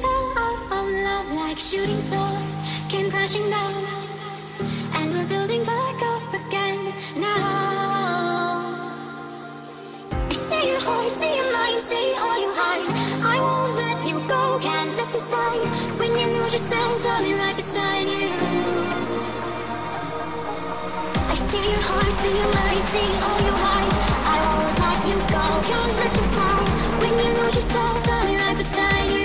fell out of love like shooting stars came crashing down, and we're building back up again now. I see your heart, see your mind, see all you hide. I won't let you go, can't let this ride. When you lose yourself, I'll be right beside you. I see your heart, see your mind, see all you hide. I won't let you go, can't let this ride. When you lose yourself, I'll be right beside you.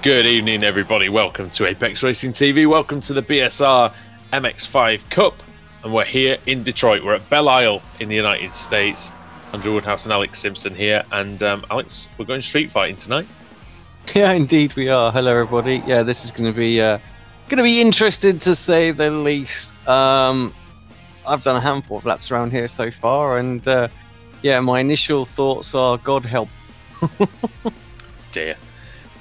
Good evening, everybody. Welcome to Apex Racing TV. Welcome to the BSR MX5 Cup. And we're here in Detroit. We're at Belle Isle in the United States. Andrew Woodhouse and Alex Simpson here. And Alex, we're going street fighting tonight. Yeah, indeed we are. Hello, everybody. Yeah, this is going to be interesting to say the least. I've done a handful of laps around here so far, and yeah, my initial thoughts are God help. Dear.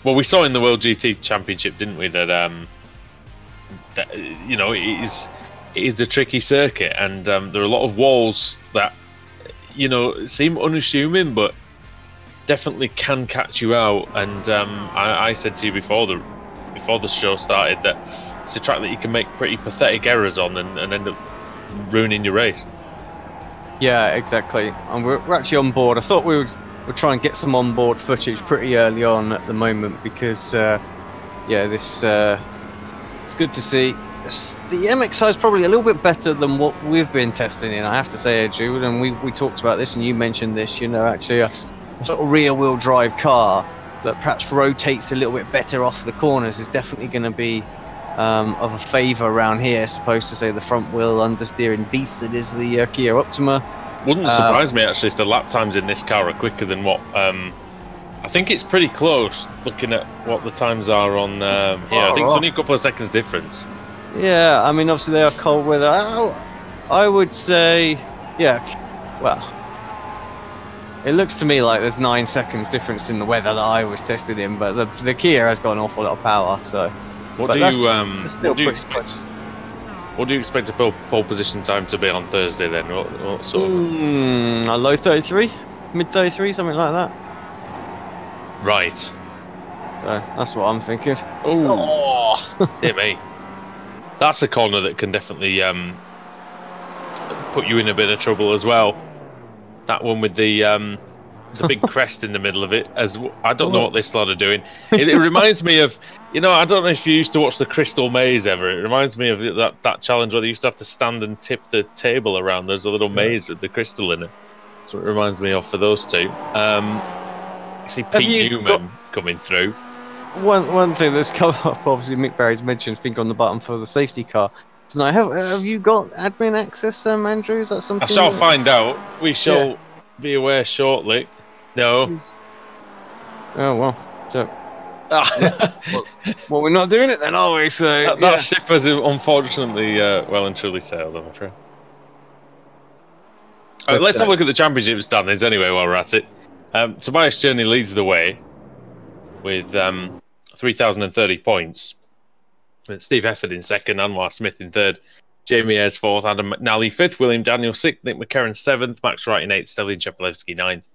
Well, we saw in the World GT Championship, didn't we, that you know, it is the tricky circuit, and there are a lot of walls that, you know, seem unassuming, but definitely can catch you out. And I said to you before the show started that it's a track that you can make pretty pathetic errors on and end up ruining your race. Yeah, exactly. And we're actually on board. I thought we would. We'll try and get some onboard footage pretty early on at the moment because, yeah, this it's good to see. The MX5 is probably a little bit better than what we've been testing in, I have to say, Jude. And we talked about this, and you mentioned this. You know, actually, a sort of rear-wheel drive car that perhaps rotates a little bit better off the corners is definitely going to be of a favour around here. Supposed to say the front-wheel understeering beast that is the Kia Optima. Wouldn't surprise me actually if the lap times in this car are quicker than what I think it's pretty close looking at what the times are on here. I think it's only a couple of seconds difference. Yeah, I mean obviously they are cold weather. I would say, yeah, well, it looks to me like there's 9 seconds difference in the weather that I was tested in, but the Kia has got an awful lot of power. So what do you expect? What do you expect a pole position time to be on Thursday then? What sort of? A low 33, mid 33, something like that. Right. So that's what I'm thinking. Oh, dear me. That's a corner that can definitely put you in a bit of trouble as well. That one with the the big crest in the middle of it. I don't know what this lot are doing. It reminds me of, I don't know if you used to watch the Crystal Maze ever. It reminds me of that challenge where they used to have to stand and tip the table around. There's a little maze with the crystal in it. That's what it reminds me of for those two. You see Pete Newman coming through. One thing that's come up, obviously Mick Barry's mentioned finger on the button for the safety car tonight. Have you got admin access, Andrew? Is that something? I shall find out. We shall be aware shortly. No. Oh well. So. Well, we're not doing it then, are we? So that ship has unfortunately well and truly sailed, I'm afraid. Let's have a look at the championship standings anyway while we're at it. Tobias Journey leads the way with 3,030 points. Steve Hefford in second, Anwar Smith in third, Jamie Ayres fourth, Adam McNally fifth, William Daniel sixth, Nick McCarron seventh, Max Wright in eighth, Stelian Chepelevsky ninth,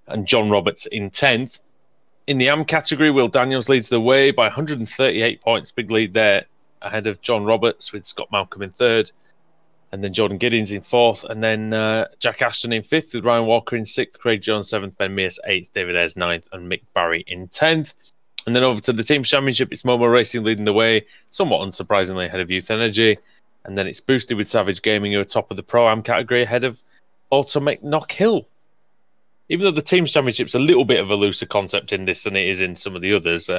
and John Roberts in 10th. In the AM category, Will Daniels leads the way by 138 points. Big lead there ahead of John Roberts with Scott Malcolm in third. And then Jordan Giddings in fourth. And then Jack Ashton in fifth with Ryan Walker in sixth. Craig Jones seventh. Ben Mears eighth. David Ayres ninth. And Mick Barry in 10th. And then over to the Team Championship, it's Momo Racing leading the way, somewhat unsurprisingly ahead of Youth Energy. And then it's boosted with Savage Gaming, who are top of the Pro-Am category ahead of Automech Knock Hill. Even though the Teams Championship's a little bit of a looser concept in this than it is in some of the others,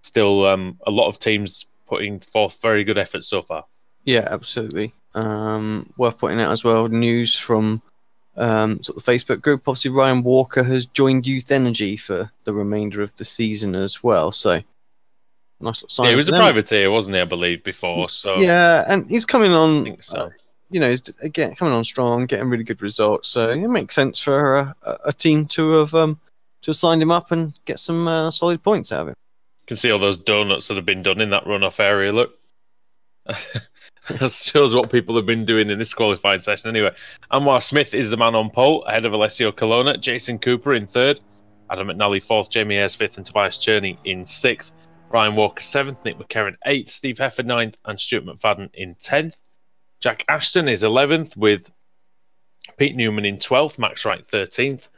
still a lot of teams putting forth very good efforts so far. Yeah, absolutely. Worth pointing out as well, news from sort of the Facebook group. Obviously, Ryan Walker has joined Youth Energy for the remainder of the season as well. So, nice sign. Yeah, he was a privateer, wasn't he, I believe, before? So yeah, and he's coming on. I think so. He's again coming on strong, getting really good results. So it makes sense for a team to have signed him up and get some solid points out of him. You can see all those donuts that have been done in that runoff area. Look, that shows what people have been doing in this qualifying session. Anyway, Anwar Smith is the man on pole ahead of Alessio Colonna. Jason Cooper in third, Adam McNally fourth, Jamie Ayres fifth, and Tobias Cherney in sixth. Ryan Walker seventh, Nick McCarron eighth, Steve Hefford ninth, and Stuart McFadden in 10th. Jack Ashton is 11th with Pete Newman in 12th, Max Wright 13th,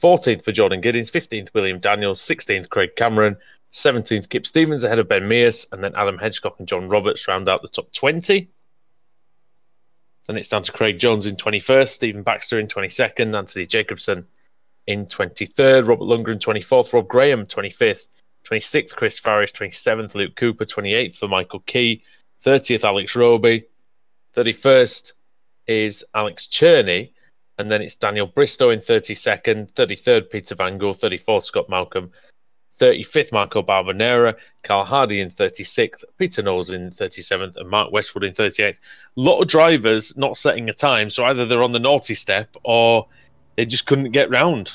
14th for Jordan Giddings, 15th William Daniels, 16th Craig Cameron, 17th Kip Stevens ahead of Ben Mears, and then Adam Hedgecock and John Roberts round out the top 20. Then it's down to Craig Jones in 21st, Stephen Baxter in 22nd, Anthony Jacobson in 23rd, Robert Lundgren 24th, Rob Graham 25th, 26th Chris Farris, 27th Luke Cooper, 28th for Michael Key, 30th Alex Roby, 31st is Alex Cherney, and then it's Daniel Bristow in 32nd, 33rd Peter Van Gogh, 34th Scott Malcolm, 35th Marco Barbonera, Carl Hardy in 36th, Peter Knowles in 37th, and Mark Westwood in 38th. A lot of drivers not setting a time, so either they're on the naughty step or they just couldn't get round.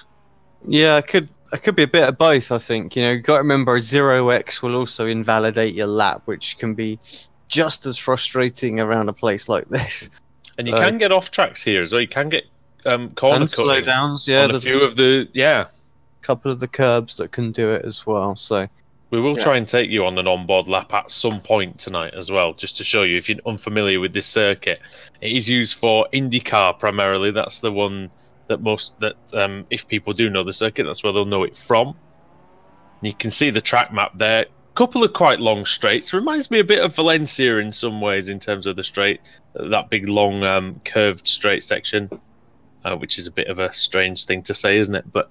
Yeah, it could be a bit of both, I think. You've got to remember 0x will also invalidate your lap, which can be just as frustrating around a place like this. And you can get off tracks here as well. You can get corner slow downs. Yeah, there's a few of the couple of the curbs that can do it as well. So we will try and take you on an onboard lap at some point tonight as well, just to show you if you're unfamiliar with this circuit. It is used for IndyCar primarily. That's the one that if people do know the circuit, that's where they'll know it from. And you can see the track map there. Couple of quite long straights. Reminds me a bit of Valencia in some ways in terms of the straight, that big long curved straight section, which is a bit of a strange thing to say, isn't it? But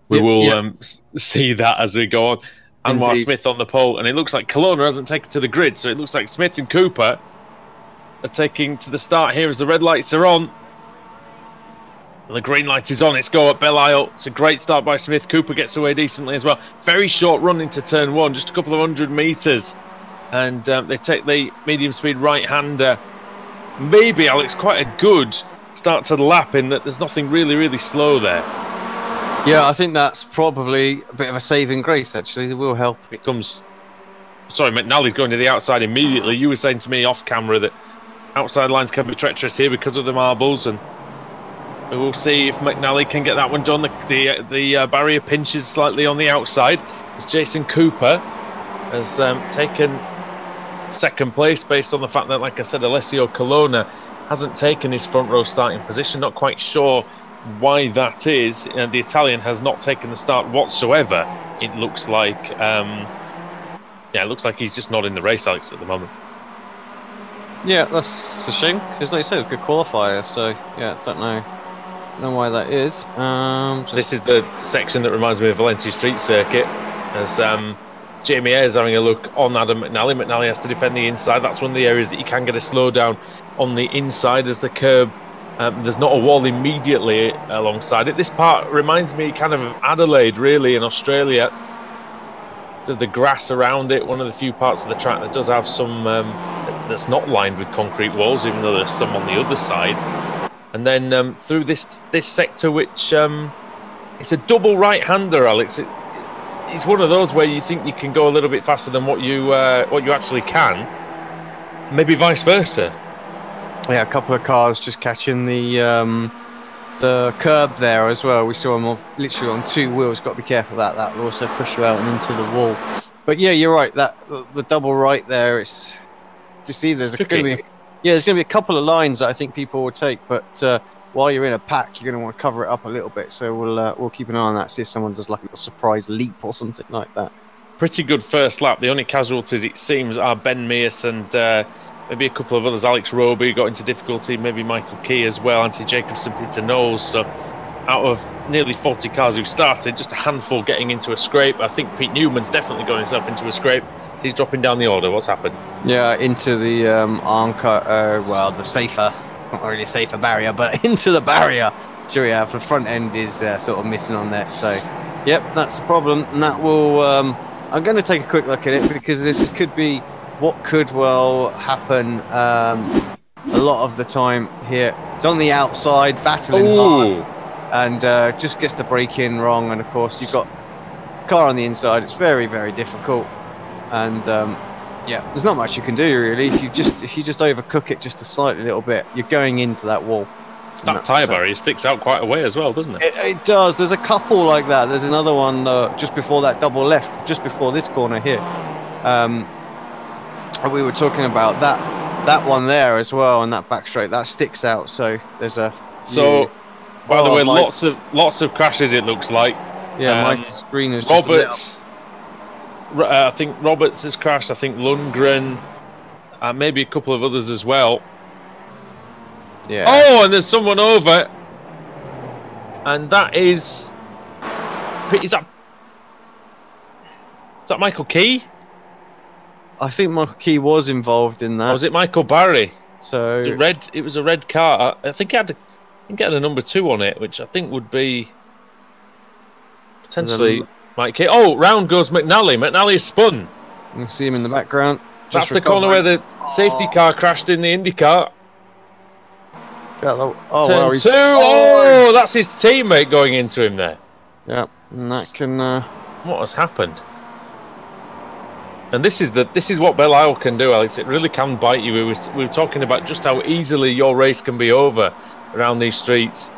we will see that as we go on. Anwar Smith on the pole, and it looks like Colonna hasn't taken to the grid, so it looks like Smith and Cooper are taking to the start here as the red lights are on. And the green light is on. It's go at Belle Isle. It's a great start by Smith. Cooper gets away decently as well. Very short run into turn one, just a couple of 100 metres. And they take the medium speed right-hander. Maybe, Alex, quite a good start to the lap in that there's nothing really, really slow there. Yeah, I think that's probably a bit of a saving grace, actually. It will help. It comes... Sorry, McNally's going to the outside immediately. You were saying to me off camera that outside lines can be treacherous here because of the marbles, and we will see if McNally can get that one done. The barrier pinches slightly on the outside as Jason Cooper has taken second place based on the fact that, like I said, Alessio Colonna hasn't taken his front row starting position. Not quite sure why that is. The Italian has not taken the start whatsoever. It looks like, it looks like he's just not in the race, Alex, at the moment. Yeah, that's a shame because, like you said, it was a good qualifier. So yeah, don't know why that is. This is the section that reminds me of Valencia Street Circuit, as Jamie Ayres having a look on Adam McNally. McNally has to defend the inside. That's one of the areas that you can get a slowdown on the inside as the curb. There's not a wall immediately alongside it. This part reminds me kind of Adelaide, really, in Australia. So the grass around it, one of the few parts of the track that does have some that's not lined with concrete walls, even though there's some on the other side. And then through this sector, which it's a double right-hander, Alex. It's one of those where you think you can go a little bit faster than what you actually can. Maybe vice versa. Yeah, a couple of cars just catching the curb there as well. We saw them literally on two wheels. Got to be careful of that. That will also push you out and into the wall. But yeah, you're right. That the double right there. It's to see there's going to be there's going to be a couple of lines that I think people will take. But while you're in a pack, you're going to want to cover it up a little bit. So we'll keep an eye on that. See if someone does like a little surprise leap or something like that. Pretty good first lap. The only casualties it seems are Ben Mears and maybe a couple of others. Alex Roby got into difficulty. Maybe Michael Key as well. Anthony Jacobson, Peter Knowles. So out of nearly 40 cars who started, just a handful getting into a scrape. I think Pete Newman's definitely got himself into a scrape. He's dropping down the order. What's happened? Yeah, into the well, the safer, not really safer barrier, but into the barrier. Sure, yeah, the front end is sort of missing on that. So, yep, that's the problem. And that will. I'm going to take a quick look at it because this could be what could well happen. A lot of the time here, it's on the outside, battling hard, and just gets the brake in wrong. And of course, you've got car on the inside. It's very, very difficult. And yeah, there's not much you can do really. If you just overcook it just a slightly little bit, you're going into that wall. That tyre barrier sticks out quite a way as well, doesn't it? It does. There's a couple like that. There's another one just before that double left, just before this corner here. We were talking about that one there as well, and that back straight that sticks out. So there's a. So, by the way, lots of crashes. It looks like. Yeah, my screen is just Roberts. I think Roberts has crashed. I think Lundgren, maybe a couple of others as well. Yeah. Oh, and there's someone over, and that is that Michael Key? I think Michael Key was involved in that. Or was it Michael Barry? So it was a red car. I think it had a number 2 on it, which I think would be potentially Mike Key. Oh, round goes McNally. McNally is spun. You can see him in the background. That's the corner where the safety car crashed in the IndyCar. Oh, Turn well, 2. Oh, that's his teammate going into him there. Yeah, and that can. What has happened? And this is what Belle Isle can do, Alex. It really can bite you. We were talking about just how easily your race can be over around these streets.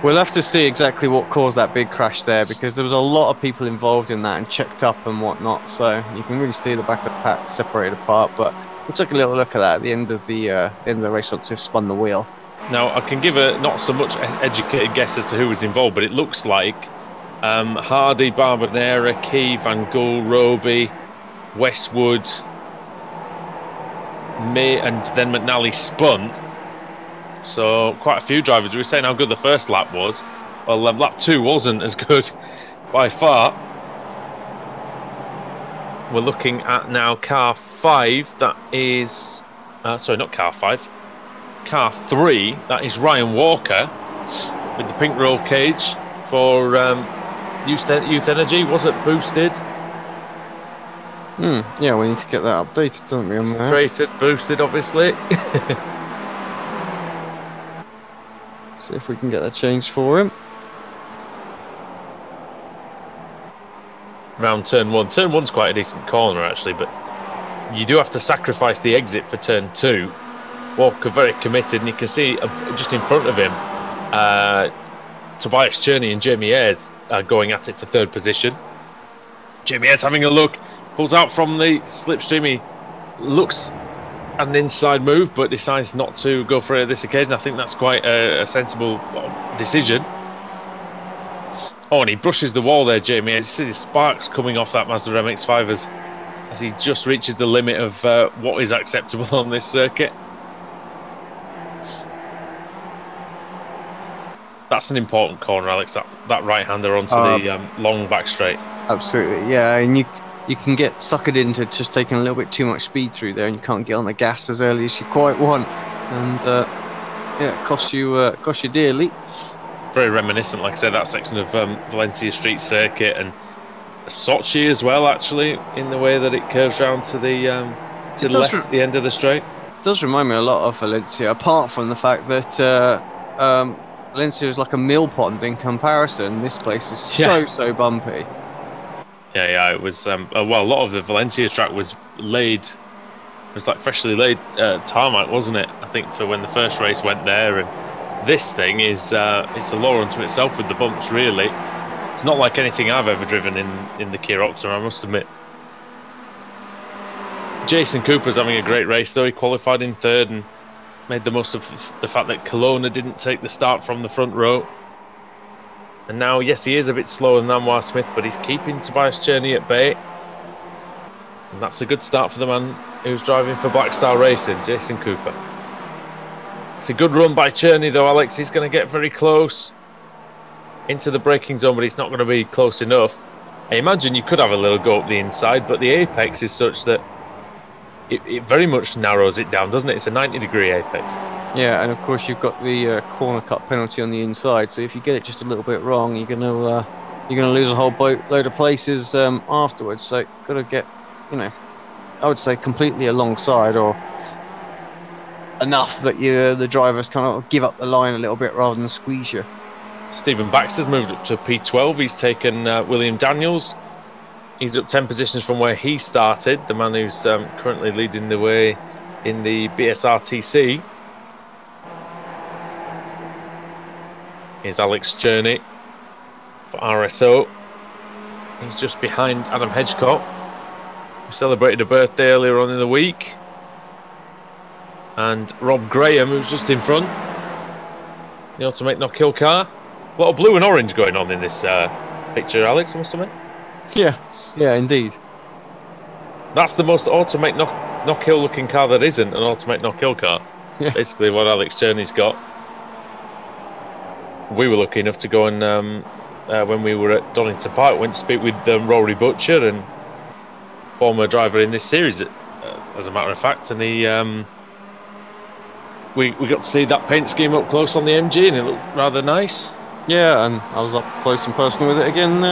We'll have to see exactly what caused that big crash there, because there was a lot of people involved in that and checked up and whatnot. So you can really see the back of the pack separated apart. But we'll take a little look at that at the end of the race once we've spun the wheel. Now I can give a not so much educated guess as to who was involved, but it looks like Hardy, Barbonera, Key, Van Gool, Roby, Westwood, May, and then McNally spun. So quite a few drivers. We were saying how good the first lap was. Well, lap 2 wasn't as good by far. We're looking at now car 5. That is, sorry, not car 5. Car 3. That is Ryan Walker with the pink roll cage for Youth Energy. Was it boosted? Yeah, we need to get that updated, don't we? Rated, boosted, obviously. See if we can get that changed for him. Round turn 1. Turn 1's quite a decent corner, actually, but you do have to sacrifice the exit for turn 2. Walker very committed, and you can see just in front of him, Tobias Cherney and Jamie Ayres are going at it for 3rd position. Jamie Ayres having a look, pulls out from the slipstream. He looks an inside move, but decides not to go for it this occasion. I think that's quite a sensible decision. Oh, and he brushes the wall there, Jamie. As you see the sparks coming off that Mazda MX-5 as he just reaches the limit of what is acceptable on this circuit. That's an important corner, Alex. That right-hander onto the long back straight. Absolutely, yeah. And you can get suckered into just taking a little bit too much speed through there, and you can't get on the gas as early as you quite want, and yeah, it costs you dearly. Very reminiscent, like I said, that section of Valencia Street Circuit and Sochi as well, actually, in the way that it curves round to the left at the end of the straight. It does remind me a lot of Valencia, apart from the fact that Valencia is like a mill pond in comparison. This place is so bumpy. Yeah, it was. Well, a lot of the Valencia track was laid. It was like freshly laid tarmac, wasn't it? I think for when the first race went there, and this thing is it's a law unto itself with the bumps. Really, it's not like anything I've ever driven in the Kia Octa, I must admit. Jason Cooper's having a great race though. He qualified in third and made the most of the fact that Kelowna didn't take the start from the front row. And now, yes, he is a bit slower than Anwar Smith, but he's keeping Tobias Cherney at bay. And that's a good start for the man who's driving for Black Star Racing, Jason Cooper. It's a good run by Cherney, though, Alex. He's going to get very close into the braking zone, but he's not going to be close enough. I imagine you could have a little go up the inside, but the apex is such that it very much narrows it down, doesn't it? It's a 90-degree apex. Yeah, and of course you've got the corner cut penalty on the inside. So if you get it just a little bit wrong, you're gonna lose a whole load of places afterwards. So got to get, I would say completely alongside or enough that the drivers kind of give up the line a little bit rather than squeeze you. Stephen Baxter's moved up to P12. He's taken William Daniels. He's up 10 positions from where he started, the man who's currently leading the way in the BSRTC. Here's Alex Cherney for RSO. He's just behind Adam Hedgecock, who celebrated a birthday earlier on in the week. And Rob Graham, who's just in front. The Automate No Kill car. A lot of blue and orange going on in this picture, Alex, I must admit. Yeah, indeed. That's the most Automate No Kill looking car that isn't an Automate No Kill car. Yeah. Basically what Alex Cherney's got. We were lucky enough to go and when we were at Donington Park, went to speak with Rory Butcher, and former driver in this series, as a matter of fact, and he we got to see that paint scheme up close on the MG, and it looked rather nice. Yeah, and I was up close and personal with it again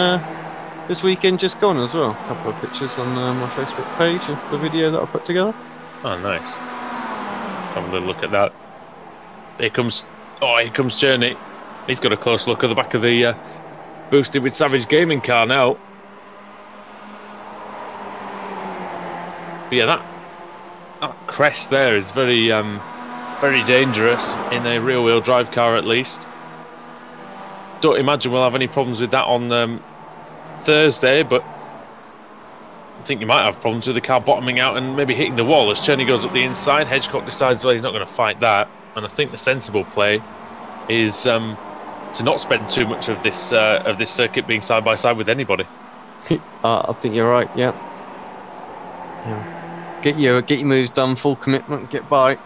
this weekend, just gone as well. A couple of pictures on my Facebook page of the video that I put together. Oh, nice. Have a little look at that. Here comes Cherney. He's got a close look at the back of the boosted with Savage Gaming car now. But yeah, that crest there is very dangerous in a rear-wheel drive car, at least. Don't imagine we'll have any problems with that on Thursday, but I think you might have problems with the car bottoming out and maybe hitting the wall as Cherney goes up the inside. Hedgecock decides, well, he's not going to fight that, and I think the sensible play is to not spend too much of this circuit being side by side with anybody. I think you're right. Yeah. Get your moves done, full commitment, get by,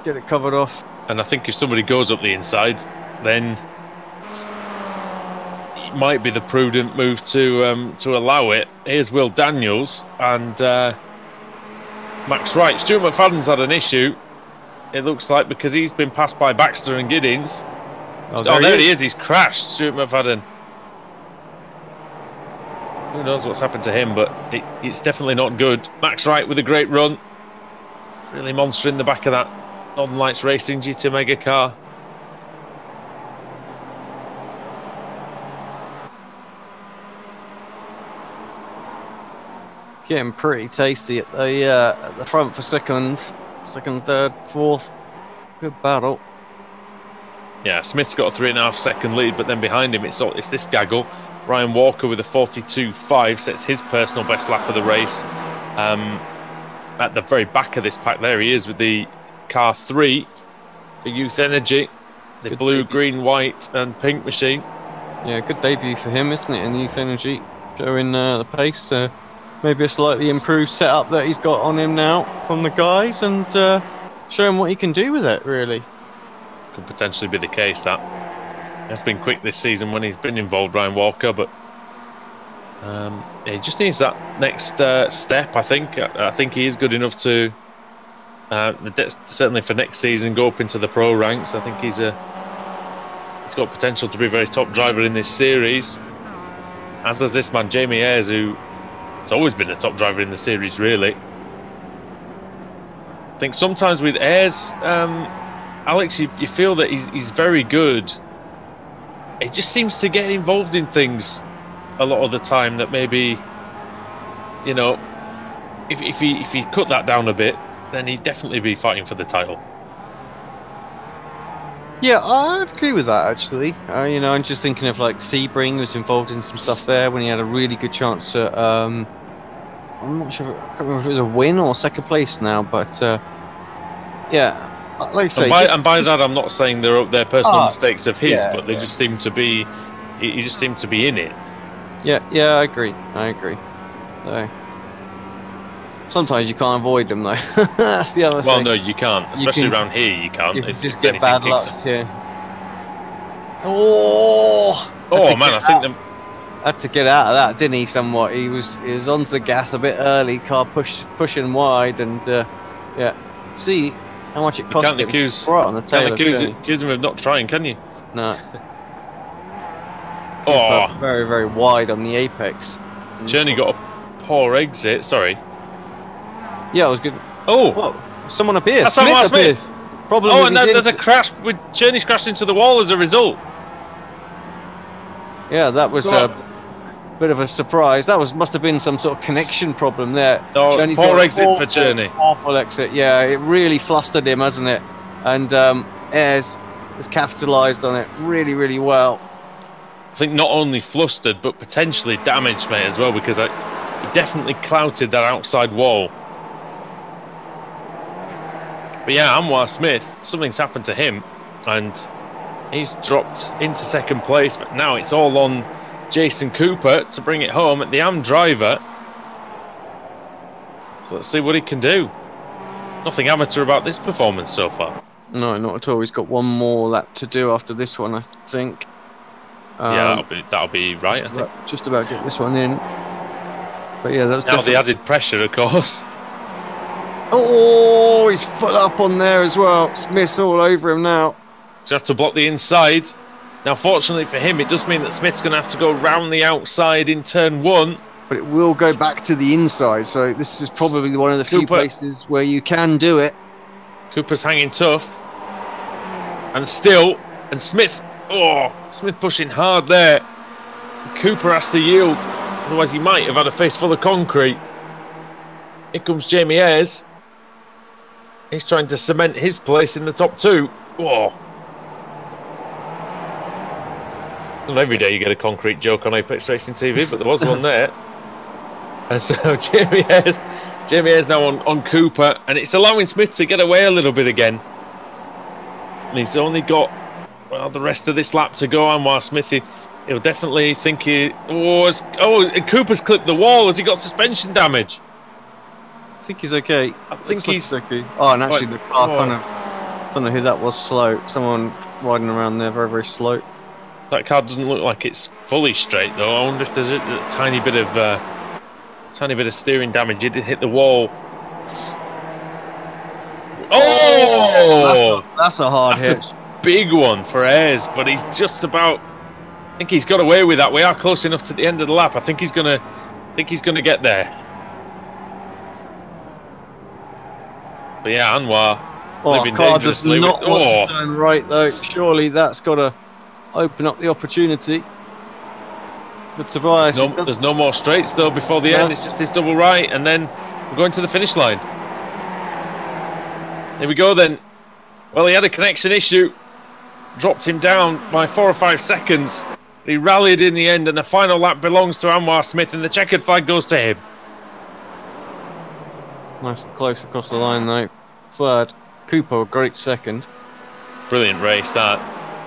get it covered off. And I think if somebody goes up the inside, then it might be the prudent move to allow it. Here's Will Daniels and Max Wright. Stuart McFadden's had an issue, it looks like, because he's been passed by Baxter and Giddings. Oh, there he is. He's crashed, Stuart McFadden. Who knows what's happened to him, but it's definitely not good. Max Wright with a great run. Really monster in the back of that Northern Lights Racing GT Mega car. Getting pretty tasty at the front for second, third, fourth. Good battle. Yeah, Smith's got a 3.5 second lead, but then behind him it's this gaggle. Ryan Walker with a 42.5 sets his personal best lap of the race. at the very back of this pack. There he is with the car 3 for Youth Energy, the Good blue, debut. green, white, and pink machine. Yeah, good debut for him, isn't it? In Youth Energy, showing the pace. Maybe a slightly improved setup that he's got on him now from the guys, and showing what he can do with it. Really, Could potentially be the case. That has been quick this season when he's been involved, Ryan Walker, but he just needs that next step. I think he is good enough to certainly for next season go up into the pro ranks. I think he's got potential to be a very top driver in this series, as does this man Jamie Ayres, who has always been a top driver in the series, really. I think sometimes with Ayres, Alex, you feel that he's very good. He just seems to get involved in things a lot of the time that maybe, you know, if he cut that down a bit, then he'd definitely be fighting for the title. Yeah, I'd agree with that, actually. You know, I'm just thinking of like Sebring was involved in some stuff there when he had a really good chance at. I'm not sure. I can't remember if it was a win or second place now, but yeah. Like I say, and by that, I'm not saying they're personal mistakes of his, yeah, but they just seem to be. He just seemed to be in it. Yeah, I agree. So sometimes you can't avoid them, though. That's the other thing. Well, no, you can't, especially around here. You can't. You just get bad luck. Yeah. Man, I think had to get out of that, didn't he? Somewhat. He was onto the gas a bit early. Car pushing wide, and yeah. See how much it cost him. Right on the tail. Accuse him of not trying, can you? No. Oh, very, very wide on the apex. Journey got a poor exit. Sorry. Yeah, it was good. Oh, whoa. Someone appeared. That's Smith appeared. Problem. Oh, and there's a crash. With Journey's crashed into the wall as a result. Yeah, that was a bit of a surprise. That must have been some sort of connection problem there. Oh, poor exit for Journey. Awful exit. Yeah, it really flustered him, hasn't it? And Ayres has capitalised on it really, really well. I think not only flustered, but potentially damaged, mate, as well, because he definitely clouted that outside wall. But yeah, Anwar Smith, something's happened to him, and he's dropped into second place. But now it's all on Jason Cooper to bring it home at the AM driver. So let's see what he can do. Nothing amateur about this performance so far. No, not at all. He's got one more lap to do after this one, I think. Yeah, that'll be right. Just about get this one in. But yeah, that's now the added pressure, of course. Oh, he's full up on there as well. Smith's all over him now. So you have to block the inside. Now, fortunately for him, it does mean that Smith's going to have to go round the outside in turn 1. But it will go back to the inside, so this is probably one of the few places where you can do it. Cooper's hanging tough. And Smith, Smith pushing hard there. Cooper has to yield, otherwise he might have had a face full of concrete. Here comes Jamie Ayres. He's trying to cement his place in the top 2. Whoa. It's not every day you get a concrete joke on Apex Racing TV, but there was one there. And so Jamie Ayres now on Cooper, and it's allowing Smith to get away a little bit again. And he's only got the rest of this lap to go on. While Smith, he'll definitely think Cooper's clipped the wall. Has he got suspension damage? I think he's okay. I think he's okay. Oh, and actually the car kind of, don't know who that was, slow. Someone riding around there very, very slow. That car doesn't look like it's fully straight though. I wonder if there's a tiny bit of steering damage. It did hit the wall. Oh, that's a hard hit. Big one for Ayres, but he's just about. I think he's got away with that. We are close enough to the end of the lap. I think he's gonna get there. But yeah, Anwar. Car does not want to turn right though. Surely that's got to open up the opportunity for Tobias. There's no more straights though before the end. It's just this double right, and then we're going to the finish line. Here we go then. Well, he had a connection issue, dropped him down by 4 or 5 seconds. He rallied in the end, and the final lap belongs to Anwar Smith, and the checkered flag goes to him. Nice and close across the line though. Third. Cooper, a great second. Brilliant race that.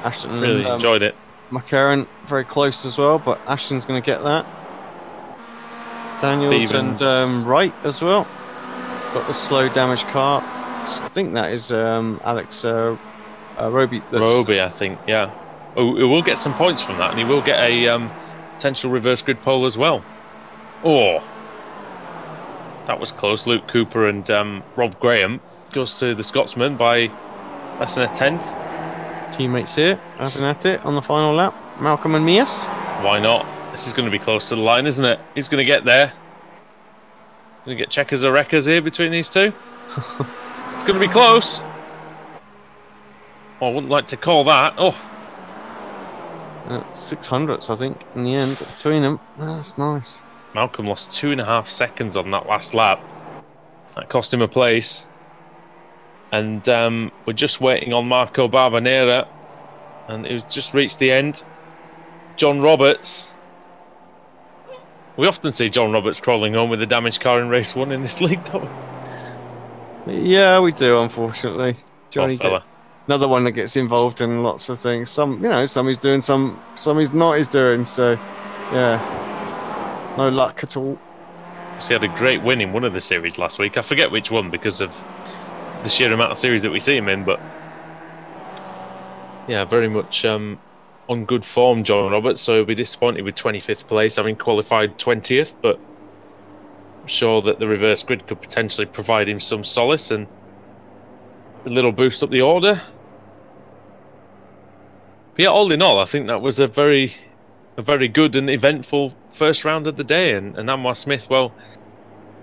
Ashton Really enjoyed it. McCarran very close as well, but Ashton's going to get that. Daniels Stevens. and Wright as well. Got the slow damaged car. I think that is Alex Roby. Roby, I think, yeah. Oh, he will get some points from that, and he will get a potential reverse grid pole as well. Oh, that was close. Luke Cooper and Rob Graham goes to the Scotsman by less than a tenth. Teammates here, having at it on the final lap. Malcolm and Mias. Why not? This is going to be close to the line, isn't it? He's going to get there. Going to get checkers or wreckers here between these two. It's going to be close. Oh, I wouldn't like to call that. Oh, 600ths, I think, in the end between them. That's nice. Malcolm lost 2.5 seconds on that last lap. That cost him a place. And we're just waiting on Marco Barbanera. And it was just reached the end. John Roberts. We often see John Roberts crawling home with a damaged car in race 1 in this league, don't we? Yeah, we do, unfortunately. Johnny, fella. Another one that gets involved in lots of things. Some he's doing, some he's not is doing. So, yeah, no luck at all. So he had a great win in one of the series last week. I forget which one because of the sheer amount of series that we see him in, but yeah, very much on good form, John Roberts. So he'll be disappointed with 25th place, having qualified 20th, but I'm sure that the reverse grid could potentially provide him some solace and a little boost up the order. But yeah, all in all, I think that was a very good and eventful first round of the day. And Anwar Smith, well,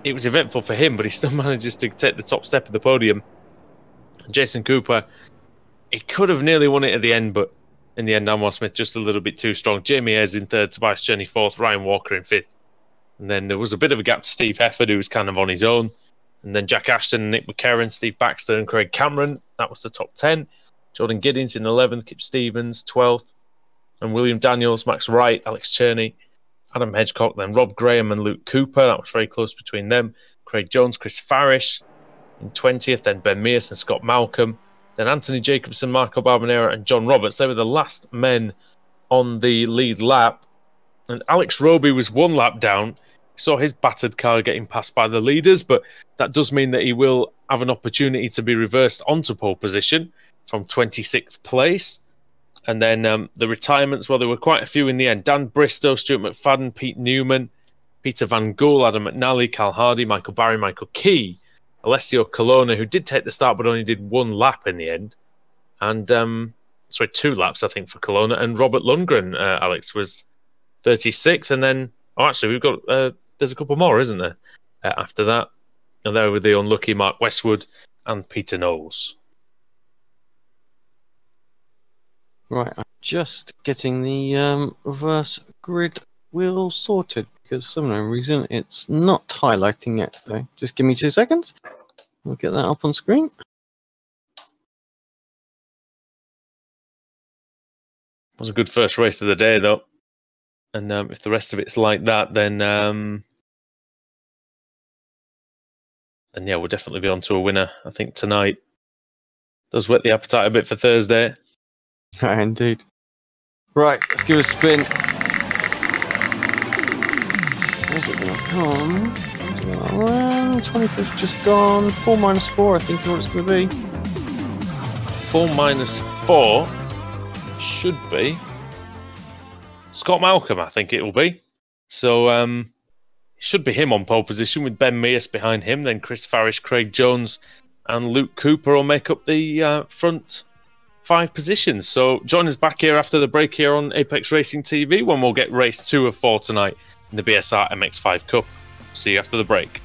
it was eventful for him, but he still manages to take the top step of the podium. Jason Cooper, he could have nearly won it at the end, but in the end, Anwar Smith just a little bit too strong. Jamie Ayres in third, Tobias Jenny fourth, Ryan Walker in fifth. And then there was a bit of a gap to Steve Hefford, who was kind of on his own. And then Jack Ashton, Nick McCarran, Steve Baxter and Craig Cameron. That was the top 10. Jordan Giddings in 11th, Kip Stevens 12th. And William Daniels, Max Wright, Alex Cherney, Adam Hedgecock, then Rob Graham and Luke Cooper. That was very close between them. Craig Jones, Chris Farish in 20th. Then Ben Mears and Scott Malcolm. Then Anthony Jacobson, Marco Barbanera and John Roberts. They were the last men on the lead lap. And Alex Roby was one lap down. Saw his battered car getting passed by the leaders, but that does mean that he will have an opportunity to be reversed onto pole position from 26th place. And then the retirements, well, there were quite a few in the end. Dan Bristow, Stuart McFadden, Pete Newman, Peter Van Gool, Adam McNally, Cal Hardy, Michael Barry, Michael Key, Alessio Colonna, who did take the start but only did one lap in the end. And, 2 laps, I think, for Colonna. And Robert Lundgren, Alex, was 36th. And then, we've got... there's a couple more, isn't there, after that? And there were the unlucky Mark Westwood and Peter Knowles. Right, I'm just getting the reverse grid wheel sorted because for some reason it's not highlighting yet. So just give me 2 seconds. We'll get that up on screen. It was a good first race of the day, though. And if the rest of it's like that, then yeah, we'll definitely be on to a winner, I think, tonight. Does whet the appetite a bit for Thursday. Indeed. Right, let's give it a spin. Where's it going to come? 25th just gone. 4 minus 4, I think is what it's going to be. 4 minus 4 should be Scott Malcolm, I think it will be. So it should be him on pole position with Ben Mears behind him. Then Chris Farish, Craig Jones and Luke Cooper will make up the front 5 positions. So join us back here after the break here on Apex Racing TV when we'll get race 2 of 4 tonight in the BSR MX5 Cup. See you after the break.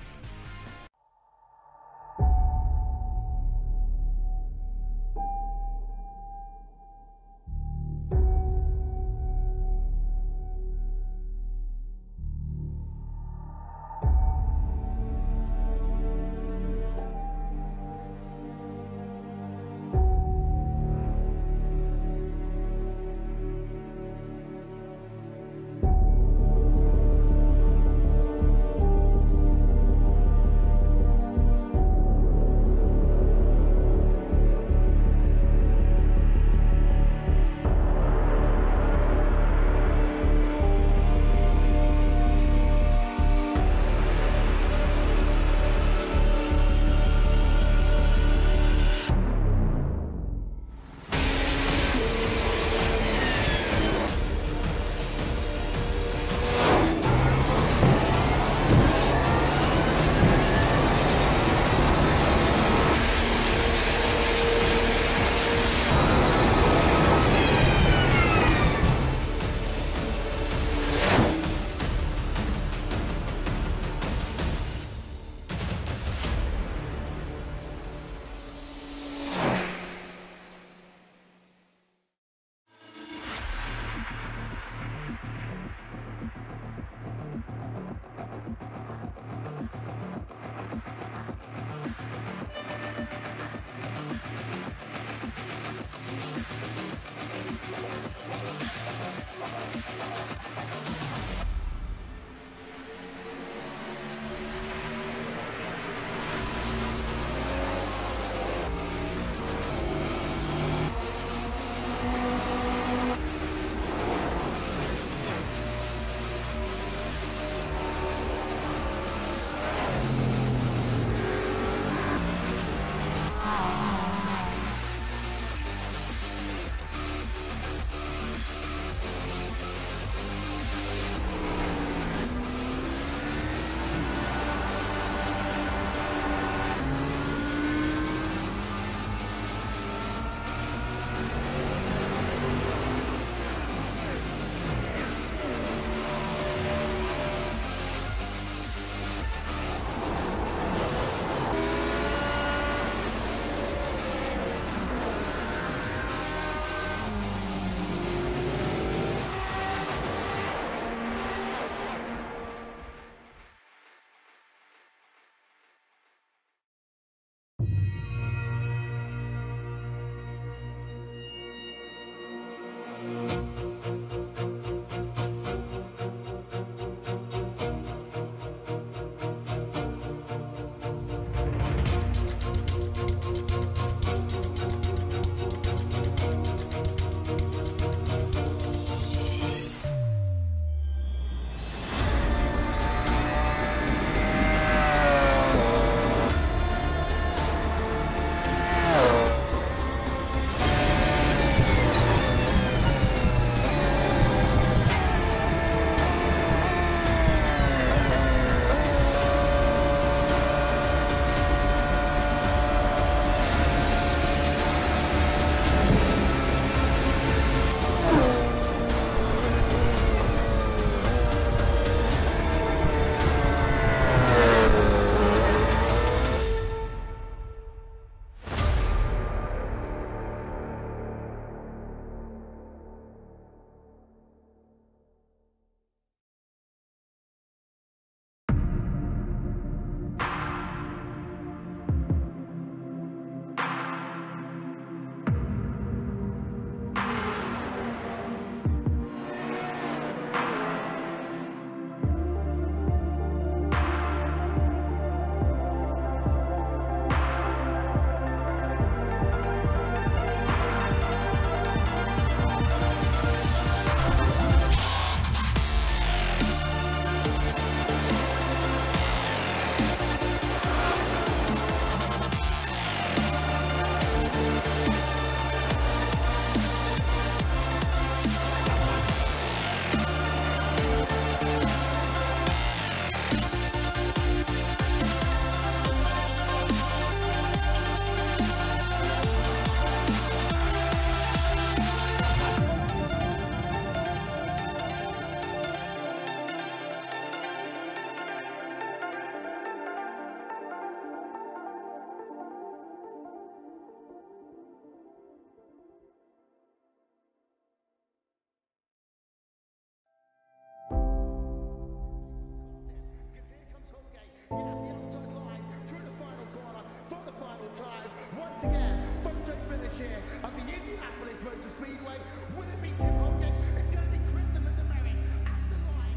yet to get photo finish here at the Indianapolis Motor Speedway. Will it be Tim Hogan? It's going to be Christopher Demerit at the line.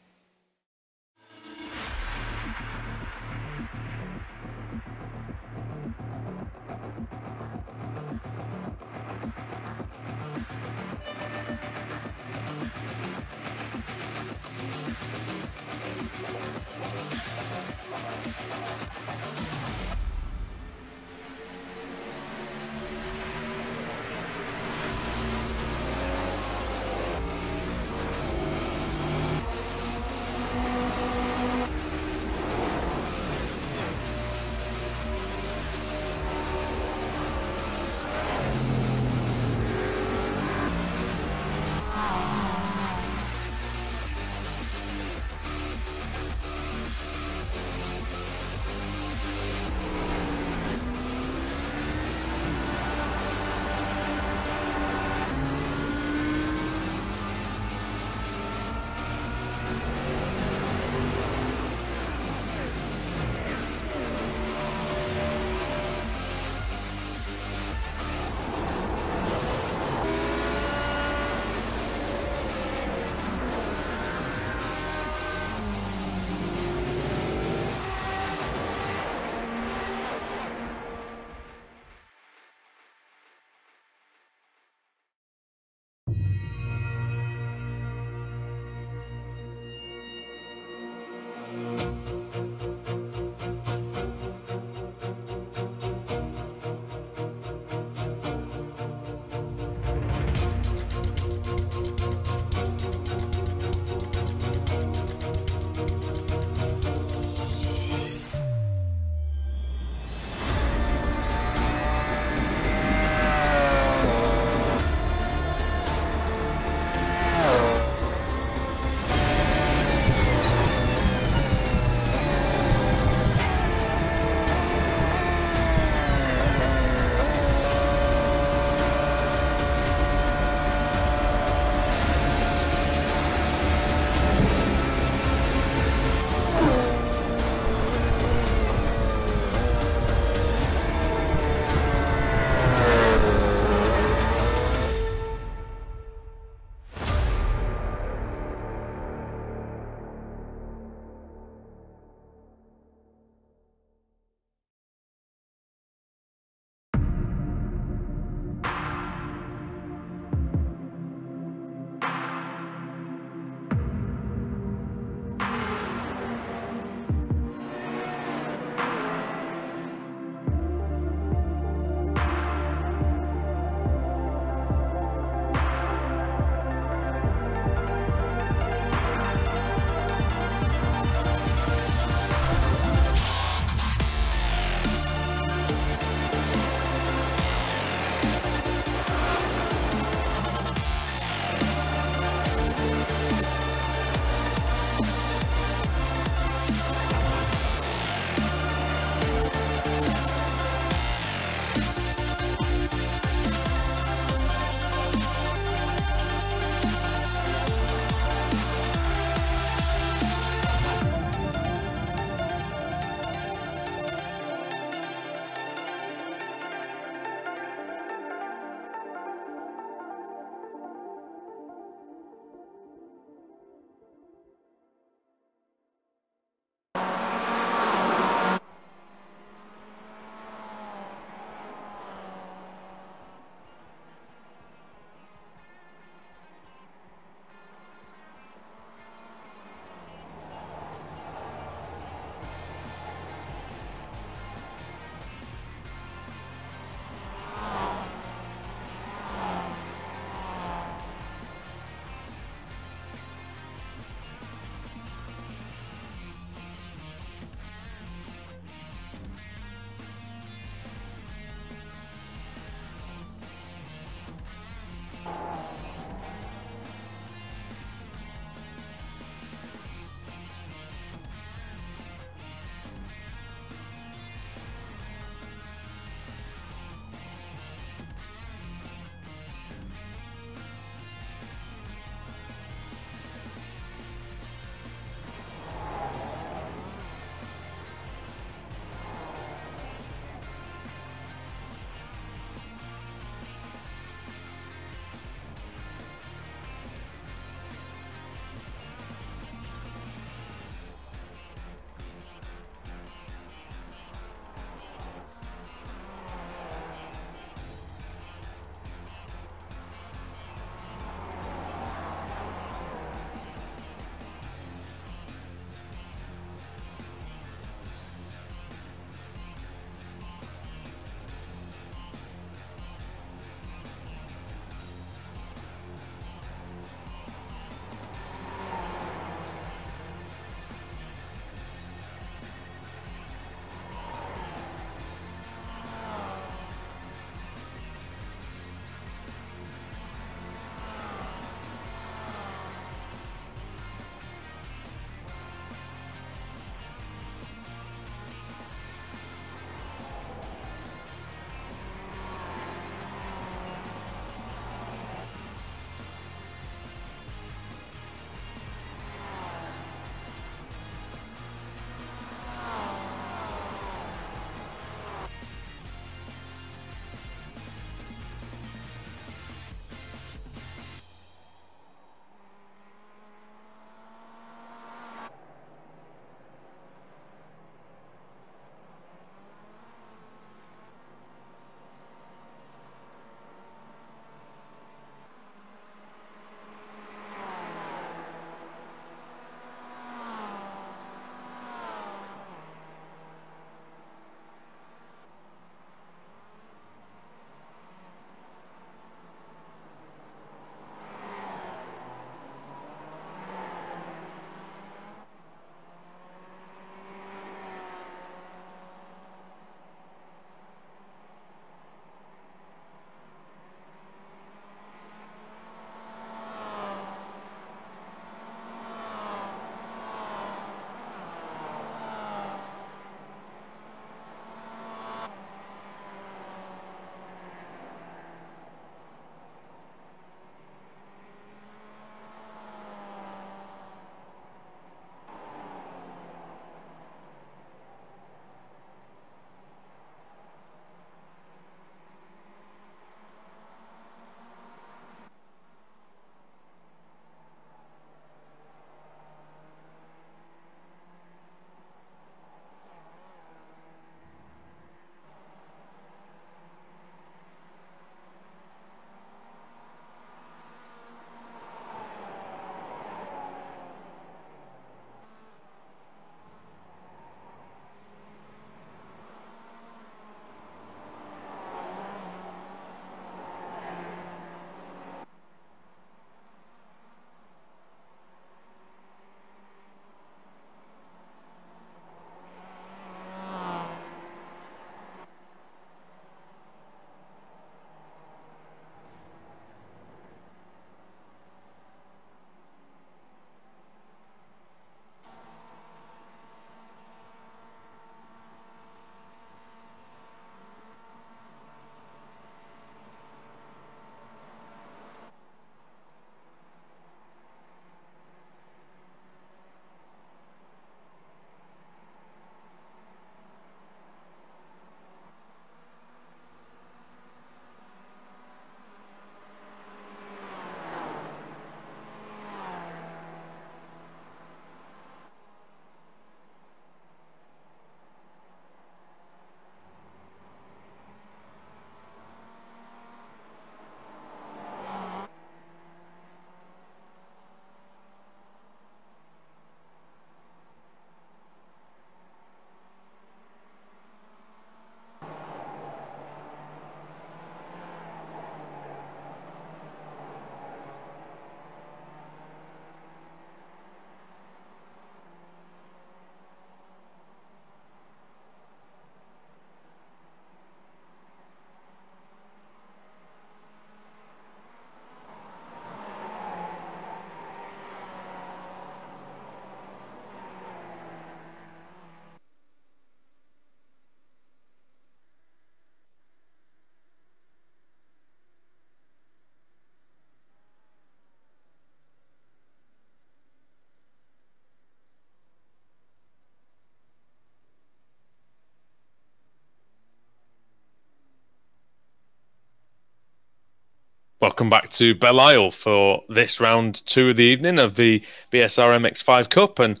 Welcome back to Belle Isle for this round 2 of the evening of the BSR MX5 Cup. And,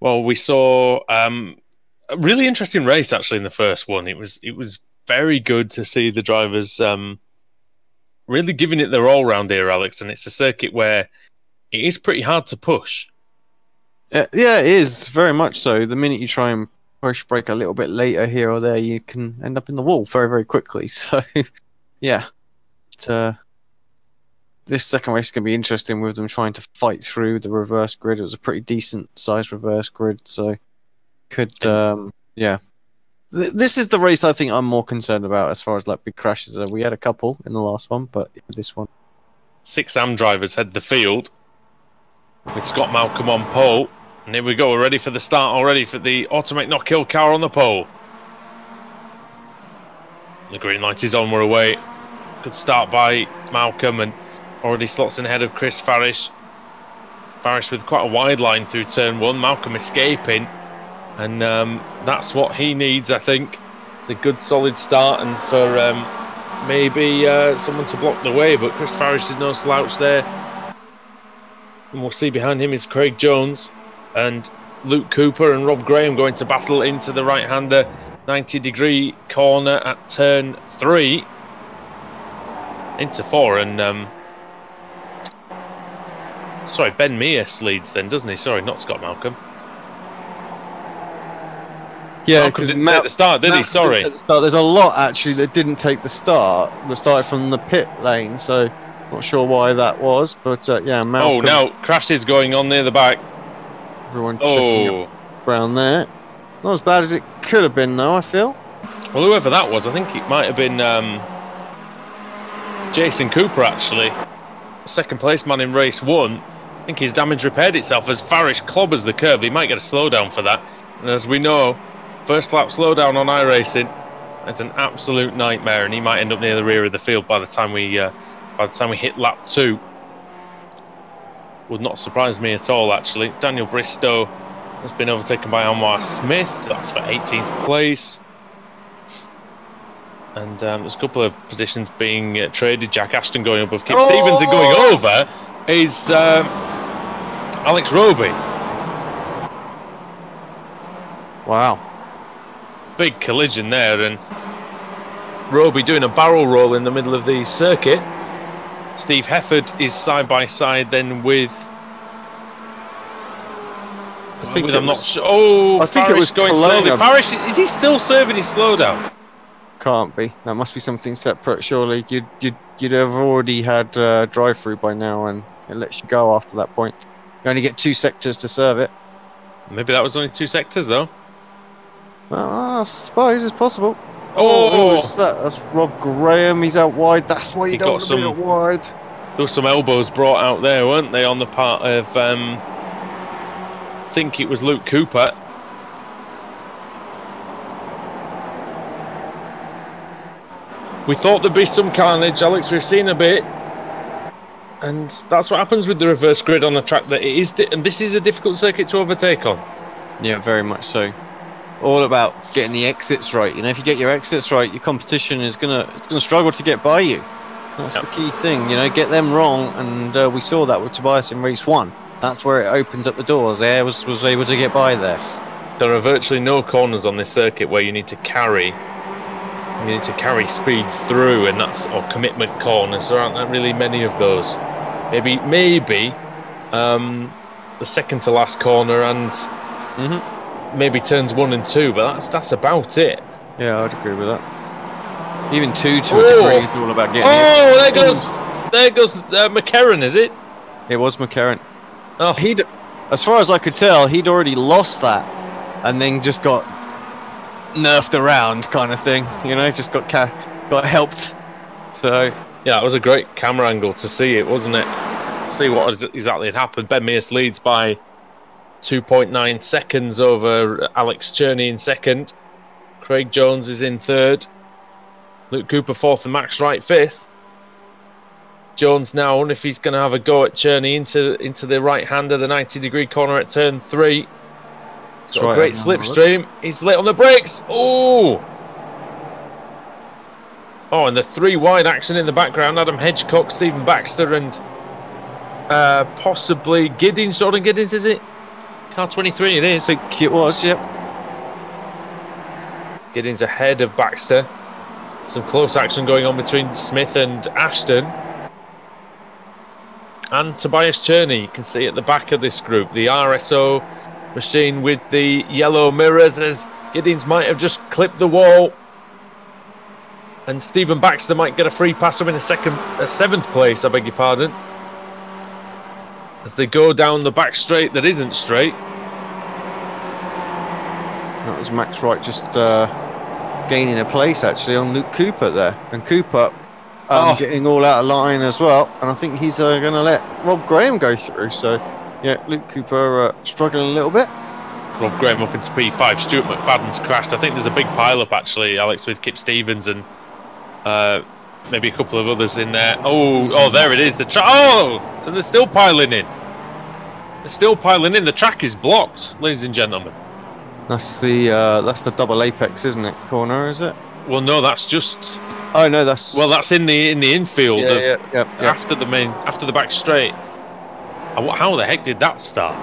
well, we saw a really interesting race, actually, in the first one. It was very good to see the drivers really giving it their all-round here, Alex. And it's a circuit where it is pretty hard to push. Yeah, it is, very much so. The minute you try and push brake a little bit later here or there, you can end up in the wall very, very quickly. So, yeah. This second race is going to be interesting with them trying to fight through the reverse grid. It was a pretty decent sized reverse grid, so could yeah. This is the race I think I'm more concerned about as far as like big crashes. We had a couple in the last one, but this one. 6 AM drivers head the field with Scott Malcolm on pole, and here we go. We're ready for the start already for the Automate Not Kill car on the pole. The green light is on. We're away. Good start by Malcolm, and already slots in ahead of Chris Farish. Farish with quite a wide line through turn 1. Malcolm escaping, and that's what he needs, I think. It's a good solid start, and for maybe someone to block the way, but Chris Farish is no slouch there. And we'll see behind him is Craig Jones and Luke Cooper and Rob Graham going to battle into the right-hander 90-degree corner at turn 3. Into 4, and sorry, Ben Mears leads then, doesn't he? Sorry, not Scott Malcolm. Yeah, Malcolm didn't take the start, did he? Sorry. There's a lot actually that didn't take the start. That started from the pit lane, so not sure why that was, but yeah, Malcolm. Oh, now crashes going on near the back. Everyone checking up around there. Not as bad as it could have been, though, I feel. Well, whoever that was, I think it might have been Jason Cooper, actually. Second place man in race 1. I think his damage repaired itself as Farish clobbers the curb. He might get a slowdown for that. And as we know, first lap slowdown on iRacing, it's an absolute nightmare, and he might end up near the rear of the field by the time we hit lap 2. Would not surprise me at all, actually. Daniel Bristow has been overtaken by Anwar Smith. That's for 18th place. And there's a couple of positions being traded. Jack Ashton going above Kip Stevens, and going over is Alex Roby. Wow. Big collision there, and Roby doing a barrel roll in the middle of the circuit. Steve Hefford is side by side then with... I'm not sure. Oh, I think it was going slowly. Farish, is he still serving his slowdown? Can't be. That must be something separate. Surely you'd have already had drive-through by now, and it lets you go after that point. You only get 2 sectors to serve it. Maybe that was only 2 sectors though. I suppose it's possible. Oh, who's that? That's Rob Graham. He's out wide. That's why you don't want to be out wide. There were some elbows brought out there, weren't they, on the part of I think it was Luke Cooper. We thought there'd be some carnage, Alex. We've seen a bit, and that's what happens with the reverse grid on a track that it is. And this is a difficult circuit to overtake on. Yeah, very much so. All about getting the exits right. You know, if you get your exits right, your competition is gonna struggle to get by you. That's the key thing. You know, get them wrong, and we saw that with Tobias in race 1. That's where it opens up the doors. Air was able to get by there. There are virtually no corners on this circuit where you need to carry. You need to carry speed through, and or commitment corners. There aren't really many of those. Maybe the second to last corner, and maybe turns 1 and 2, but that's about it. Yeah, I'd agree with that. Even 2 to a degree is all about getting. There goes McCarran, is it? It was McCarran. Oh, as far as I could tell, he'd already lost that, and then just got nerfed around, kind of thing. You know, just got helped. So yeah, it was a great camera angle to see it, wasn't it? See what exactly had happened. Ben Mears leads by 2.9 seconds over Alex Cherney in second. Craig Jones is in third. Luke Cooper fourth and Max Wright fifth. Jones now, I wonder if he's going to have a go at Cherney into the right-hander, the 90-degree corner at turn 3. He's got a great slipstream. He's late on the brakes. Oh! Oh, and the 3 wide action in the background. Adam Hedgecock, Stephen Baxter, and possibly Giddings. Jordan Giddings, is it? Car 23, it is. I think it was, yep. Giddings ahead of Baxter. Some close action going on between Smith and Ashton. And Tobias Cherney, you can see at the back of this group, the RSO machine with the yellow mirrors, as Giddings might have just clipped the wall. And Stephen Baxter might get a free pass in a 7th place, I beg your pardon. As they go down the back straight that isn't straight. That was Max Wright just gaining a place actually on Luke Cooper there. And Cooper getting all out of line as well. And I think he's going to let Rob Graham go through. So, yeah, Luke Cooper struggling a little bit. Rob Graham up into P5. Stuart McFadden's crashed. I think there's a big pile-up actually, Alex, with Kip Stevens and maybe a couple of others in there. Oh, there it is. And they're still piling in. They're still piling in. The track is blocked, ladies and gentlemen. That's the double apex, isn't it? Corner, is it? Well, no, that's just. Oh no, that's. Well, that's in the infield. Yeah. After the back straight. How the heck did that start?